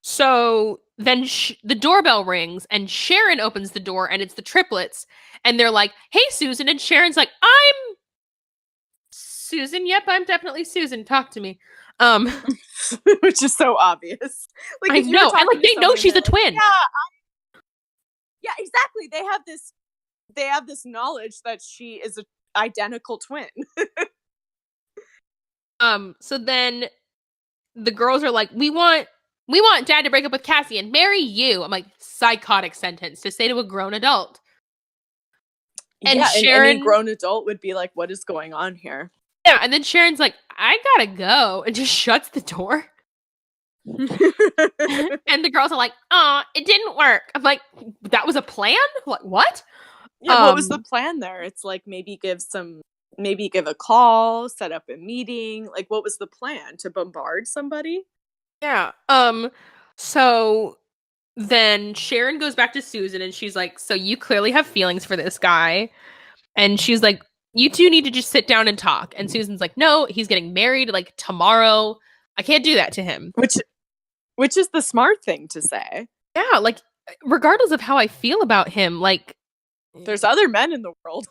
So then the doorbell rings and Sharon opens the door and it's the triplets. And they're like, hey, Susan. And Sharon's like, I'm Susan. Yep, I'm definitely Susan. Talk to me. Which is so obvious. Like, I know. And like, they know she's a twin. Yeah, exactly. They have this knowledge that she is an identical twin. So then the girls are like, we want Dad to break up with Cassie and marry you. I'm like, psychotic sentence to say to a grown adult. And Sharon, any grown adult would be like, what is going on here? Yeah, and then Sharon's like, I gotta go, and just shuts the door. And the girls are like, it didn't work. I'm like, that was a plan? Like, what? Yeah, what was the plan there? It's like, maybe give a call, set up a meeting. Like, what was the plan? To bombard somebody? Yeah. So then Sharon goes back to Susan and she's like, so you clearly have feelings for this guy. And she's like, you two need to just sit down and talk. And Susan's like, no, he's getting married like tomorrow. I can't do that to him. Which is the smart thing to say. Yeah, like, regardless of how I feel about him, like, there's other men in the world.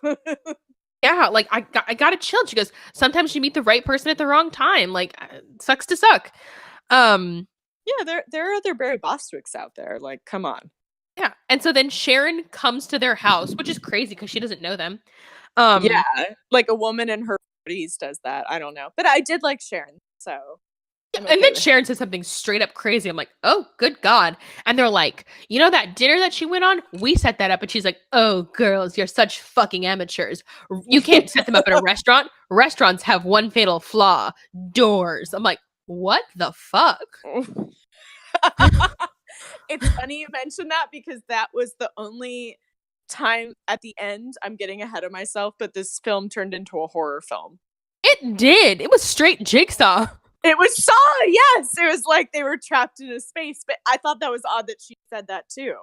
Yeah, like, I gotta chill. She goes, sometimes you meet the right person at the wrong time. Like, sucks to suck. Yeah, there are other Barry Bostwicks out there. Like, come on. Yeah, and so then Sharon comes to their house, which is crazy because she doesn't know them. Yeah, like a woman in her 40s does that. I don't know. But I did like Sharon, so. Yeah, and then Sharon says something straight up crazy. I'm like, oh, good God. And they're like, that dinner that she went on? We set that up. And she's like, oh, girls, you're such fucking amateurs. You can't set them up at a restaurant. Restaurants have one fatal flaw: doors. I'm like, what the fuck? It's funny you mentioned that because that was the only time at the end, I'm getting ahead of myself, but this film turned into a horror film. It did. It was straight Jigsaw. It was Saw, yes. It was like they were trapped in a space, but I thought that was odd that she said that too.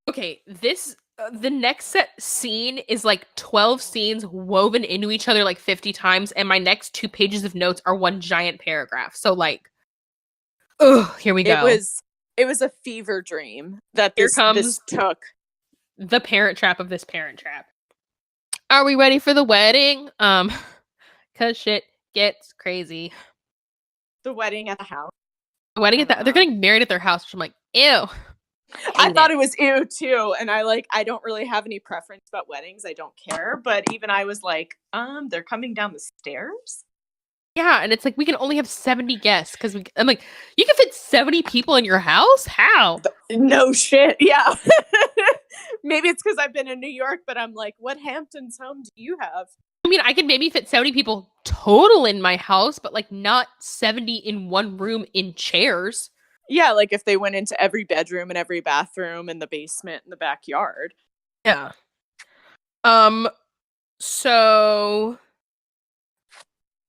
Okay, the next scene is like 12 scenes woven into each other like 50 times, and my next 2 pages of notes are one giant paragraph. So like, here we go. It was a fever dream that this took. The parent trap of this parent trap. Are we ready for the wedding? Cause shit gets crazy. The wedding at the house. They're getting married at their house, which I'm like, ew. I thought it was ew too, and I don't really have any preference about weddings. I don't care, but even I was like, they're coming down the stairs. Yeah, and it's like we can only have 70 guests because I'm like, you can fit 70 people in your house? How? No shit. Yeah. Maybe it's because I've been in New York, but I'm like, what Hamptons home do you have? I mean, I could maybe fit 70 people total in my house, but like not 70 in one room in chairs. Yeah, like if they went into every bedroom and every bathroom and the basement and the backyard. Yeah. So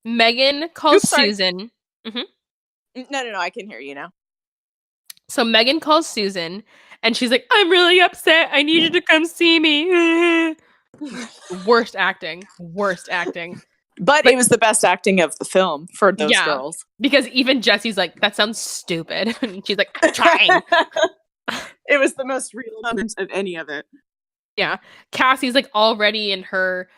Megan calls Susan. No, I can hear you now. So Megan calls Susan and she's like, I'm really upset. I need you to come see me. Worst acting. But it was the best acting of the film for those girls. Because even Jesse's like, that sounds stupid. And she's like, I'm trying. It was the most real moment of any of it. Yeah. Cassie's like already in her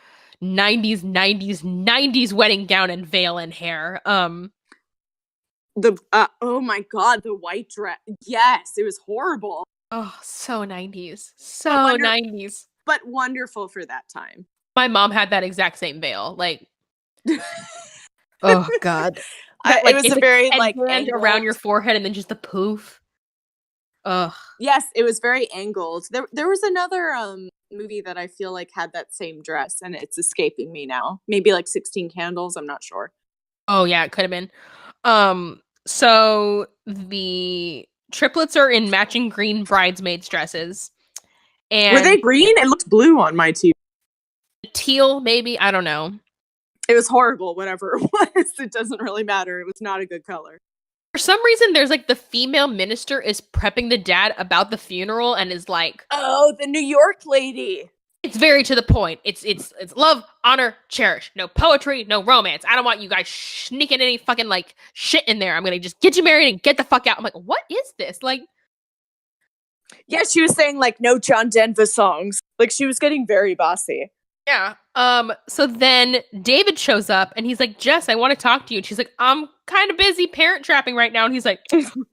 90s wedding gown and veil and hair. Oh my god, the white dress. Yes, it was horrible. Oh, so 90s. So 90s. But wonderful for that time. My mom had that exact same veil. Like, oh god. It was a very like angled around your forehead and then just the poof. Ugh. Yes, it was very angled. There was another movie that I feel like had that same dress, and it's escaping me now. Maybe like 16 Candles, I'm not sure. Oh yeah, it could have been. So the triplets are in matching green bridesmaids dresses. And were they green? It looked blue on my TV. Teal, maybe? I don't know. It was horrible, whatever it was. It doesn't really matter. It was not a good color. For some reason, there's like the female minister is prepping the dad about the funeral and is like, oh, the New York lady. It's very to the point. It's love, honor, cherish. No poetry, no romance. I don't want you guys sneaking any fucking like shit in there. I'm gonna just get you married and get the fuck out. I'm like, what is this? Like, yeah, she was saying like no John Denver songs. Like she was getting very bossy. Yeah. So then David shows up and he's like, Jess, I want to talk to you. And she's like, I'm kind of busy parent trapping right now. And he's like,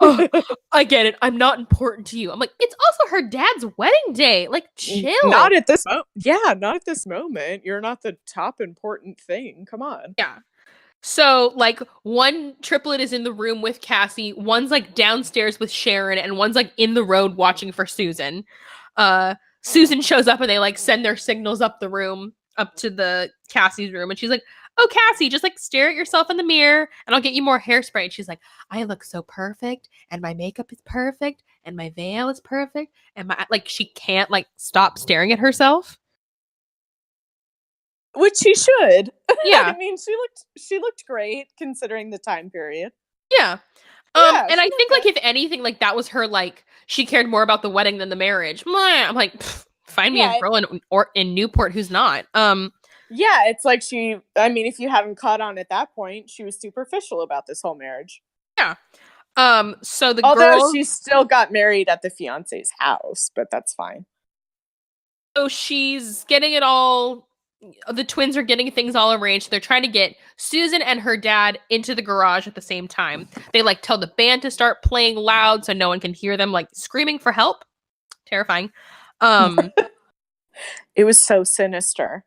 oh, I get it. I'm not important to you. I'm like, it's also her dad's wedding day. Like, chill. Not at this moment. Yeah, not at this moment. You're not the top important thing. Come on. Yeah. So, like, one triplet is in the room with Cassie, one's, like, downstairs with Sharon, and one's, like, in the road watching for Susan. Susan shows up, and they, like, send their signals up the room, up to the Cassie's room, and she's like, oh, Cassie, just, like, stare at yourself in the mirror, and I'll get you more hairspray. And she's like, I look so perfect, and my makeup is perfect, and my veil is perfect, and my, like, she can't, like, stop staring at herself. Which she should. Yeah. I mean, she looked great considering the time period. Yeah. And I think, like, if anything, like, that was her, like, she cared more about the wedding than the marriage. I'm like, find me a girl in Newport who's not. Yeah, it's like I mean, if you haven't caught on at that point, she was superficial about this whole marriage. Yeah. So the Although she still got married at the fiance's house, but that's fine. So she's getting it all. The twins are getting things all arranged. They're trying to get Susan and her dad into the garage at the same time. They like tell the band to start playing loud so no one can hear them like screaming for help. Terrifying. It was so sinister.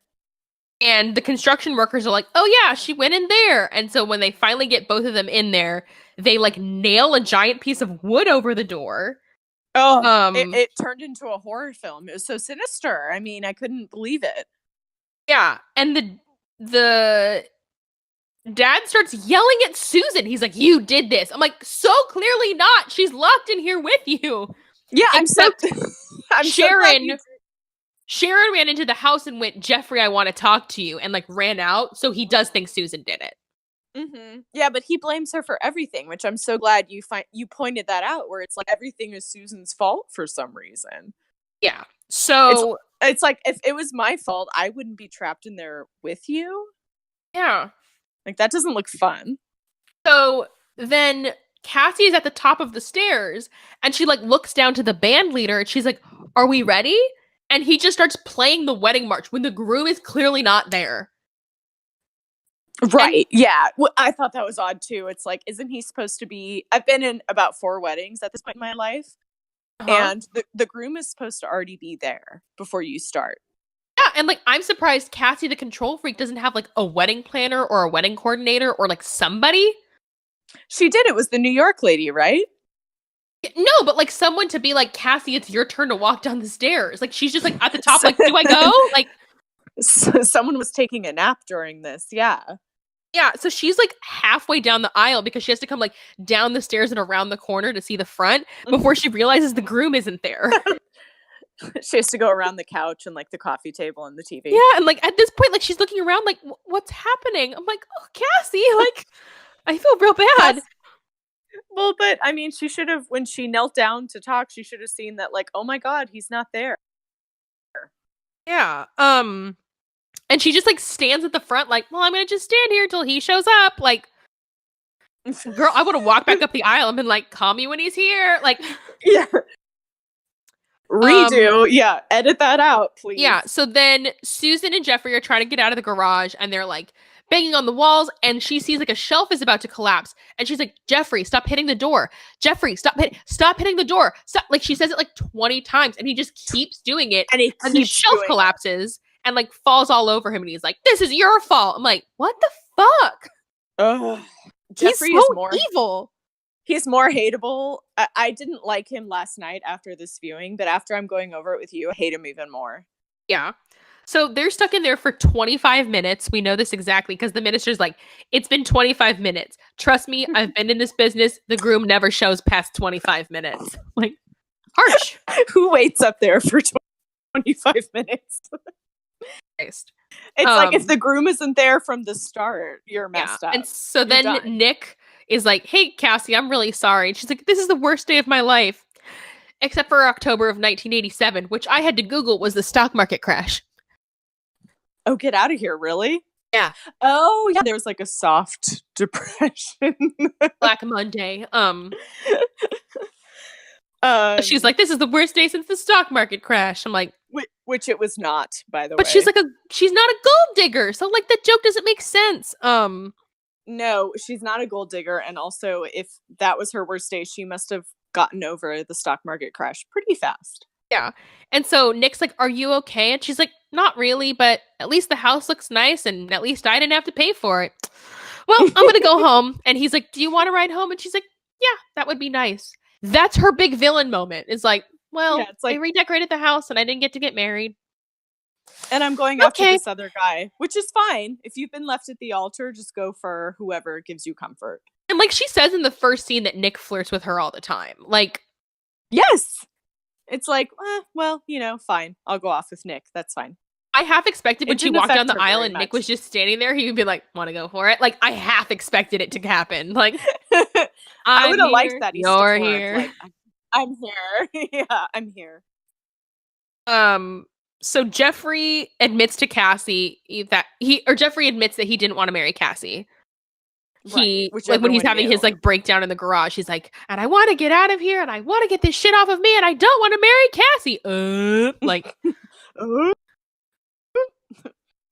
And the construction workers are like, oh yeah, she went in there. And so when they finally get both of them in there, they like nail a giant piece of wood over the door. Oh, it turned into a horror film. It was so sinister. I mean, I couldn't believe it. Yeah, and the dad starts yelling at Susan. He's like, you did this. I'm like, so clearly not. She's locked in here with you. Yeah, Sharon ran into the house and went, Jeffrey, I want to talk to you, and like ran out. So he does think Susan did it. Mm-hmm. Yeah, but he blames her for everything, which I'm so glad you pointed that out, where it's like everything is Susan's fault for some reason. Yeah. So it's like, if it was my fault, I wouldn't be trapped in there with you. Yeah. Like, that doesn't look fun. So then Cassie is at the top of the stairs and she like looks down to the band leader and she's like, are we ready? And he just starts playing the wedding march when the groom is clearly not there. Right. Yeah. Well, I thought that was odd too. It's like, isn't he supposed to be, I've been in about 4 weddings at this point in my life. And the groom is supposed to already be there before you start. Yeah, and like I'm surprised Cassie the control freak doesn't have like a wedding planner or a wedding coordinator or like somebody. She did. It was the New York lady, right? No, but like someone to be like, Cassie, it's your turn to walk down the stairs. Like she's just like at the top, like, do I go? Like someone was taking a nap during this. Yeah. Yeah, so she's like halfway down the aisle because she has to come like down the stairs and around the corner to see the front before she realizes the groom isn't there. She has to go around the couch and like the coffee table and the TV. Yeah, and like at this point, like she's looking around, like, what's happening? I'm like, oh, Cassie, like, I feel real bad. Well, but I mean, she should have, when she knelt down to talk, she should have seen that, like, oh my God, he's not there. Yeah. And she just like stands at the front, like, well, I'm gonna just stand here till he shows up. Like, girl, I would have walked back up the aisle and been like, call me when he's here. Like, yeah. Redo. Yeah. Edit that out, please. Yeah. So then Susan and Jeffrey are trying to get out of the garage and they're like banging on the walls and she sees like a shelf is about to collapse and she's like, Jeffrey, stop hitting the door. Jeffrey, stop hitting the door. Stop. Like she says it like 20 times and he just keeps doing it. And the shelf collapses and like falls all over him and he's like, this is your fault. I'm like, what the fuck? Jeffrey he's so is more evil. He's more hateable. I didn't like him last night after this viewing, but after I'm going over it with you, I hate him even more. Yeah. So they're stuck in there for 25 minutes. We know this exactly because the minister's like, it's been 25 minutes. Trust me, I've been in this business. The groom never shows past 25 minutes. Like, harsh. Who waits up there for 25 minutes? It's like if the groom isn't there from the start, you're messed up. And so then Nick is like, hey, Cassie, I'm really sorry. And she's like, this is the worst day of my life. Except for October of 1987, which I had to Google was the stock market crash. Oh, get out of here. Really? Yeah. Oh, yeah. There was like a soft depression. Black Monday. She's like, this is the worst day since the stock market crash. I'm like, which it was not, by the way. But she's like she's not a gold digger. So like the joke doesn't make sense. No, she's not a gold digger. And also, if that was her worst day, she must have gotten over the stock market crash pretty fast. Yeah. And so Nick's like, are you okay? And she's like, not really, but at least the house looks nice and at least I didn't have to pay for it. Well, I'm going to go home. And he's like, do you want to ride home? And she's like, yeah, that would be nice. That's her big villain moment. It's like, well, it's like, I redecorated the house and I didn't get to get married. And I'm going after this other guy, which is fine. If you've been left at the altar, just go for whoever gives you comfort. And like she says in the first scene that Nick flirts with her all the time. Like, yes. It's like, well, fine. I'll go off with Nick. That's fine. I half expected when she walked down the aisle and Nick was just standing there, he would be like, want to go for it? Like, I half expected it to happen. Like, I would have liked that. You're here. Like, I'm here. Yeah, I'm here. So Jeffrey admits to Cassie that Jeffrey admits that he didn't want to marry Cassie. He like when he's having his like breakdown in the garage, he's like, and I want to get out of here and I want to get this shit off of me and I don't want to marry Cassie. Like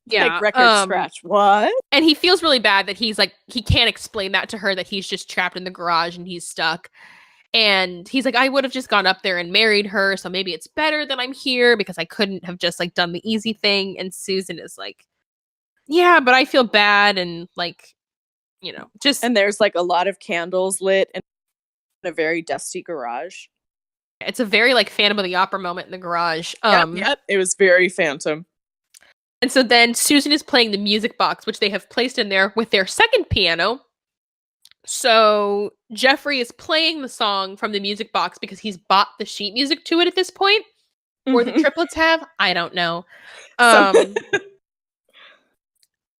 yeah, like record scratch. What? And he feels really bad that he's like he can't explain that to her, that he's just trapped in the garage and he's stuck. And he's like, I would have just gone up there and married her, so maybe it's better that I'm here because I couldn't have just like done the easy thing. And Susan is like, yeah, but I feel bad and like, just. And there's like a lot of candles lit in a very dusty garage. It's a very like Phantom of the Opera moment in the garage. Yep, it was very Phantom. And so then Susan is playing the music box, which they have placed in there with their second piano. So Jeffrey is playing the song from the music box because he's bought the sheet music to it at this point. Or the Triplets have. I don't know. And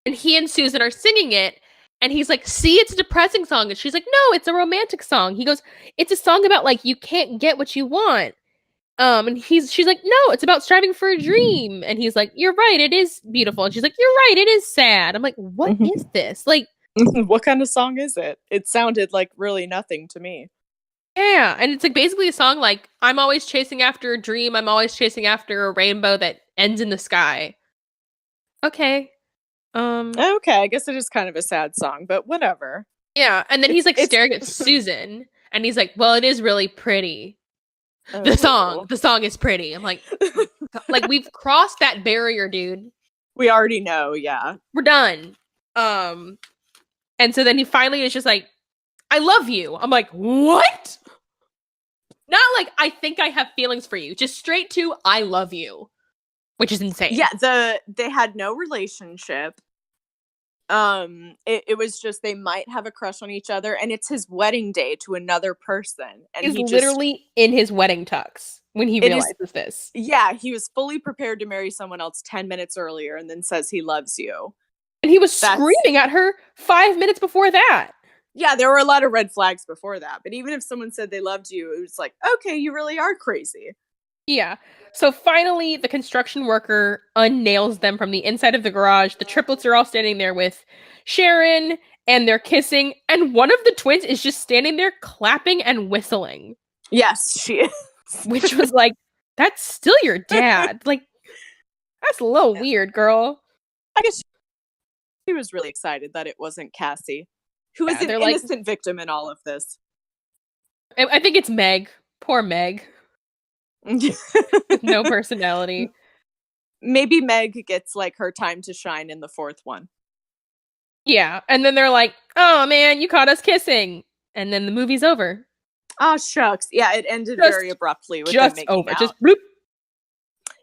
he and Susan are singing it. And he's like, see, it's a depressing song. And she's like, no, it's a romantic song. He goes, it's a song about like, you can't get what you want. And she's like, no, it's about striving for a dream. And he's like, you're right. It is beautiful. And she's like, you're right. It is sad. I'm like, what is this? Like, what kind of song is it? It sounded like really nothing to me. Yeah, and it's like basically a song like, I'm always chasing after a dream. I'm always chasing after a rainbow that ends in the sky. Okay. Okay, I guess it is kind of a sad song, but whatever. Yeah, and then he's like staring at Susan, and he's like, well, it is really pretty. The song is pretty. I'm like, like we've crossed that barrier, dude. We already know, yeah. We're done. And so then he finally is just like, I love you. I'm like, what? Not like, I think I have feelings for you. Just straight to, I love you. Which is insane. Yeah, they had no relationship. It was just they might have a crush on each other, and it's his wedding day to another person, and He's literally in his wedding tux when he realizes this. Yeah, he was fully prepared to marry someone else 10 minutes earlier, and then says he loves you. And he was screaming at her 5 minutes before that. Yeah, there were a lot of red flags before that, but even if someone said they loved you, it was like, okay, you really are crazy. Yeah. So finally, the construction worker unnails them from the inside of the garage. The triplets are all standing there with Sharon, and they're kissing, and one of the twins is just standing there clapping and whistling. Yes, she is. Which was like, that's still your dad. Like, that's a little weird, girl. I guess she was really excited that it wasn't Cassie, who is an innocent victim in all of this. I think it's Meg. Poor Meg. With no personality. Maybe Meg gets like her time to shine in the fourth one. Yeah, and then they're like, oh man, you caught us kissing. And then the movie's over. Oh shucks. Yeah, it ended very abruptly with them making over. out. Just bloop.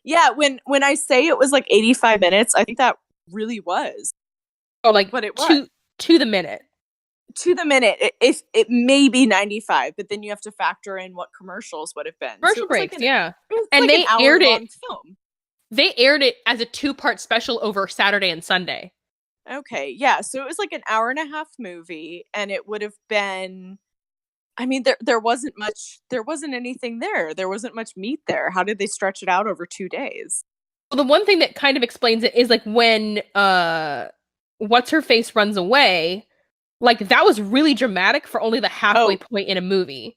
Yeah, when I say it was like 85 minutes, I think that really was. Oh, like, but it was. To the minute. To the minute. If it may be 95, but then you have to factor in what commercials would have been. Commercial breaks, yeah. And they aired it. Film. They aired it as a 2-part special over Saturday and Sunday. Okay, yeah. So it was like an hour and a half movie, and it would have been. I mean, there wasn't anything there. There wasn't much meat there. How did they stretch it out over 2 days? Well, the one thing that kind of explains it is like when what's her face runs away, like that was really dramatic for only the halfway point in a movie.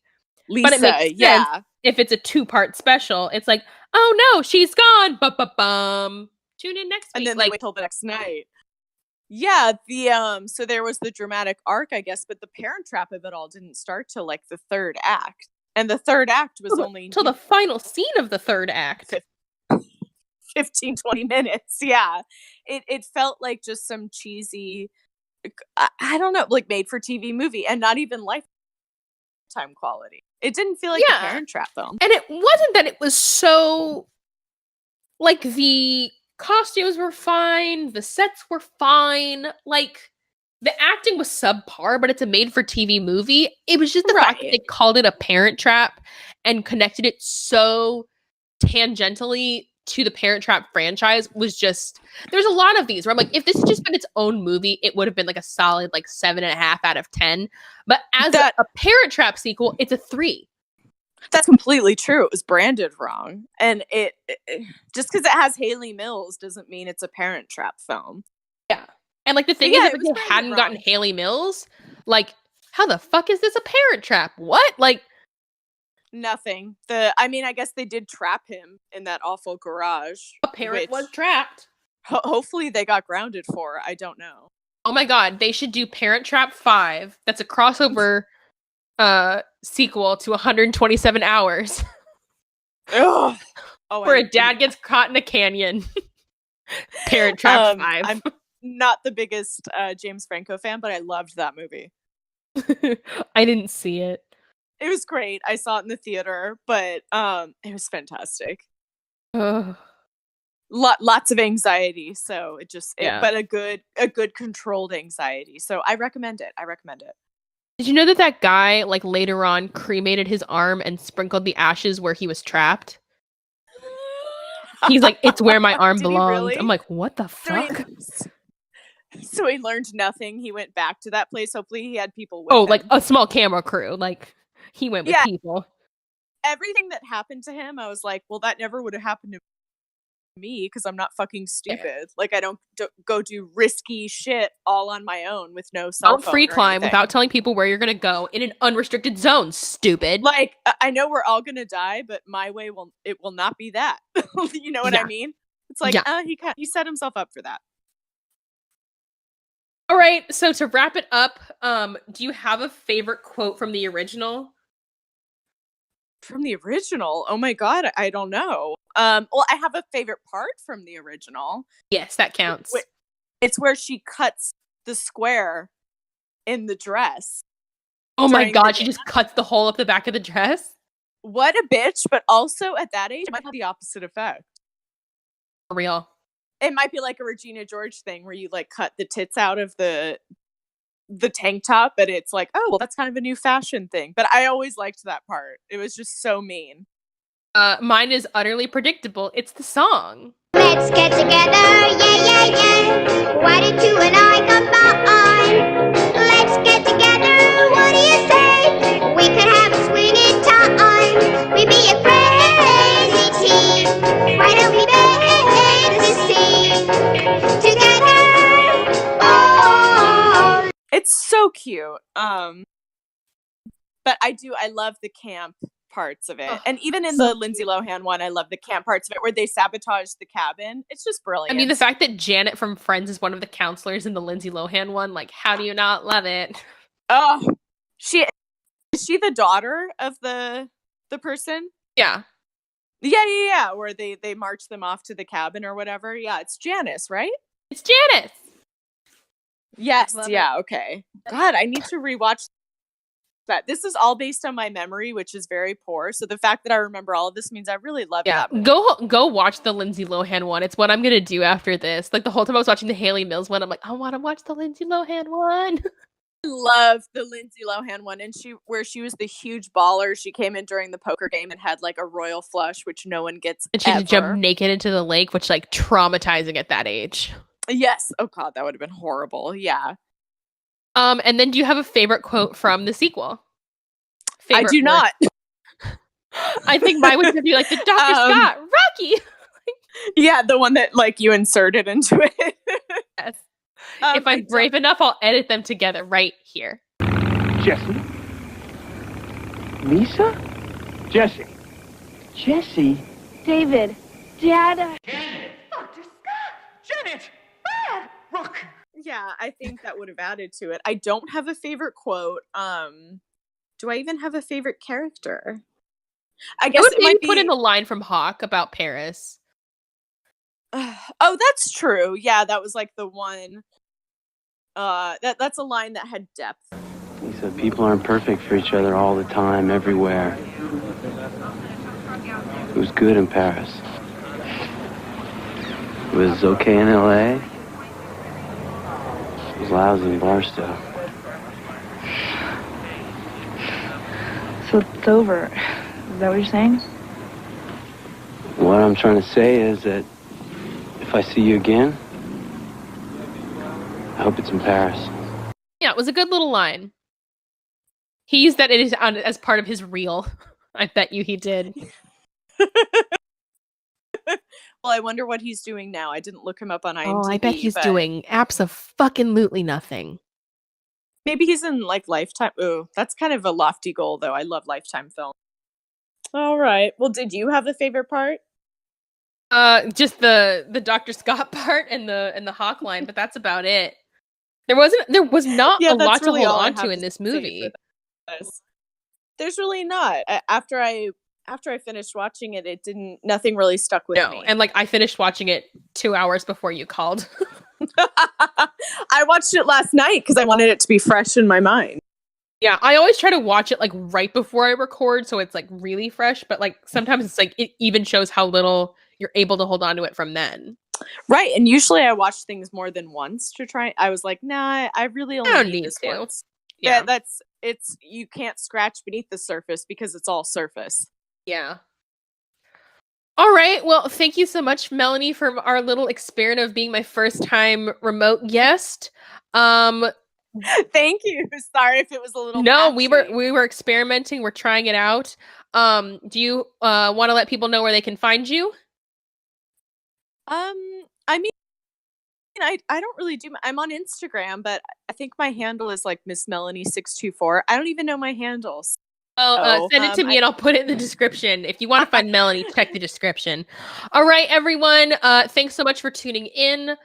Lisa, but it makes sense if it's a 2-part special. It's like, oh no, she's gone. Bum. Tune in next week. And then they wait till the next night. Yeah, so there was the dramatic arc, I guess, but the Parent Trap of it all didn't start till like the third act. And the third act was only till the final scene of the third act. 15, 20 minutes. Yeah. It felt like just some cheesy, I don't know, like made for TV movie, and not even lifetime quality. It didn't feel like a Parent Trap film. And it wasn't that it was so, like, the costumes were fine, the sets were fine, like, the acting was subpar, but it's a made-for-TV movie. It was just the fact that they called it a Parent Trap and connected it so tangentially to the Parent Trap franchise was just... There's a lot of these where I'm like, if this had just been its own movie, it would have been like a solid like 7.5 out of 10. But as a Parent Trap sequel, it's a 3. That's completely true. It was branded wrong. And it just because it has Hayley Mills doesn't mean it's a Parent Trap film. Yeah. And like the thing is, if they hadn't gotten Hayley Mills, like, how the fuck is this a Parent Trap? What? Like, nothing. I guess they did trap him in that awful garage. A parent was trapped. Hopefully they got grounded for. I don't know. Oh my god, they should do Parent Trap 5. That's a crossover sequel to 127 Hours. Ugh. Where a dad gets caught in a canyon. Parent Trap 5. I'm not the biggest James Franco fan, but I loved that movie. I didn't see it. It was great. I saw it in the theater, but it was fantastic. Lots of anxiety, so but a good controlled anxiety. So I recommend it. Did you know that guy, like, later on cremated his arm and sprinkled the ashes where he was trapped? He's like, it's where my arm belongs. Really? I'm like, what the fuck? So he learned nothing. He went back to that place. Hopefully he had people with him. Like a small camera crew. Like, he went with people. Everything that happened to him, I was like, well, that never would have happened to me because I'm not fucking stupid. Like, I don't go do risky shit all on my own with no cell phone. Don't free climb without telling people where you're gonna go in an unrestricted zone, stupid. Like, I know we're all gonna die, but my way will not be that. You know what I mean? It's like, he set himself up for that. All right, so to wrap it up, do you have a favorite quote from the original? From the original? Oh my god, I don't know. Well, I have a favorite part from the original. Yes, that counts. It's where she cuts the square in the dress. Oh my god, she just cuts the hole up the back of the dress? what a bitch, but also at that age, it might have the opposite effect. For real. It might be like a Regina George thing where you like cut the tits out of the tank top, but it's like, oh, well, that's kind of a new fashion thing. But I always liked that part. It was just so mean. Mine is utterly predictable. It's the song. Let's get together, yeah, yeah, yeah. Why did you and I combine? Let's get together, what do you say? We could have a swinging time. We'd be a crazy team. Why don't we make this scene together? Oh. It's so cute. But I love the camp parts of it. And even in the Lindsay Lohan one, I love the camp parts of it where they sabotage the cabin. It's just brilliant. I mean, the fact that Janet from Friends is one of the counselors in the Lindsay Lohan one, like, how do you not love it? Oh, is she the daughter of the person? Yeah. Yeah. Where they march them off to the cabin or whatever. Yeah, it's Janice, right? It's Janice. Yes. Yeah. Okay. God, I need to rewatch that. This is all based on my memory, which is very poor. So the fact that I remember all of this means I really love it. Go watch the Lindsay Lohan one. It's what I'm gonna do after this. Like the whole time I was watching the Hayley Mills one, I'm like, I want to watch the Lindsay Lohan one. I love the Lindsay Lohan one, and she was the huge baller. She came in during the poker game and had like a royal flush, which no one gets. And she had to jump naked into the lake, which like traumatizing at that age. Yes. Oh God, that would have been horrible. Yeah. And then do you have a favorite quote from the sequel? I do not. I think mine would be like the Dr. Scott, Rocky. Yeah, the one that like you inserted into it. Yes. If I'm brave enough, I'll edit them together right here. Jesse? Lisa? Jesse? Jesse? David. Dad. Janet! Dr. Scott! Janet! Ah! Rook! Yeah, I think that would have added to it. I don't have a favorite quote. Do I even have a favorite character? I guess it might be put in the line from Hawk about Paris. Oh, that's true. Yeah, that was like the one. That's a line that had depth. He said people aren't perfect for each other all the time, everywhere. It was good in Paris. It was okay in LA. It was lousy in Barstow. So it's over. Is that what you're saying? What I'm trying to say is that if I see you again, I hope it's in Paris. Yeah, it was a good little line. He used that as part of his reel. I bet you he did. Well, I wonder what he's doing now. I didn't look him up on IMDb. Oh, I bet he's doing abso-fucking-lutely nothing. Maybe he's in like Lifetime. Ooh, that's kind of a lofty goal, though. I love Lifetime film. All right. Well, did you have a favorite part? Just the Dr. Scott part and the Hawk line, but that's about it. There was not a lot to hold on to in this movie. There's really not. After I finished watching it, nothing really stuck with me. And like I finished watching it 2 hours before you called. I watched it last night because I wanted it to be fresh in my mind. Yeah, I always try to watch it like right before I record, so it's like really fresh. But like sometimes it's like it even shows how little you're able to hold on to it from then. Right, and usually I watch things more than once to try. I was like, nah, I really only need this once. Yeah, it's you can't scratch beneath the surface because it's all surface. Yeah. All right. Well, thank you so much, Melanie, for our little experiment of being my first time remote guest. Thank you. Sorry if it was a little. No, patchy. we were experimenting. We're trying it out. Do you want to let people know where they can find you? I mean, I don't really do. I'm on Instagram, but I think my handle is like Miss Melanie 624. I don't even know my handles. Oh, send it to me and I'll put it in the description. If you want to find Melanie, check the description. All right, everyone. Thanks so much for tuning in.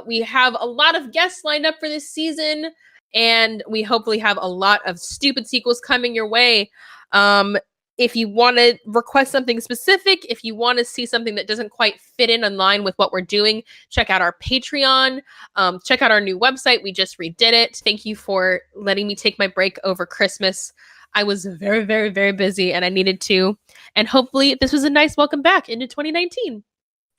We have a lot of guests lined up for this season, and we hopefully have a lot of stupid sequels coming your way. If you want to request something specific, if you want to see something that doesn't quite fit in line with what we're doing, check out our Patreon. Check out our new website. We just redid it. Thank you for letting me take my break over Christmas. I was very, very, very busy and I needed to. And hopefully this was a nice welcome back into 2019.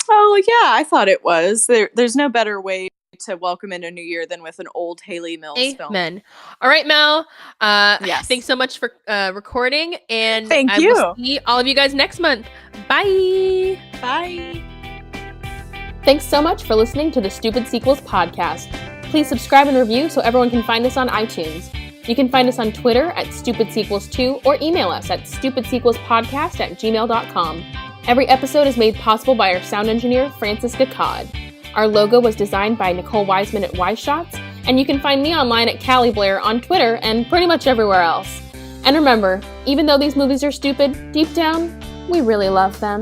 Oh, yeah, I thought it was. There's no better way to welcome in a new year than with an old Hayley Mills film. Amen. All right, Mel. Yes. Thanks so much for recording. And Thank I you. will see all of you guys next month. Bye. Bye. Thanks so much for listening to the Stupid Sequels podcast. Please subscribe and review so everyone can find us on iTunes. You can find us on Twitter at StupidSequels2 or email us at stupidsequelspodcast@gmail.com. Every episode is made possible by our sound engineer, Francis Gacod. Our logo was designed by Nicole Wiseman at Wise Shots, and you can find me online at Callie Blair on Twitter and pretty much everywhere else. And remember, even though these movies are stupid, deep down, we really love them.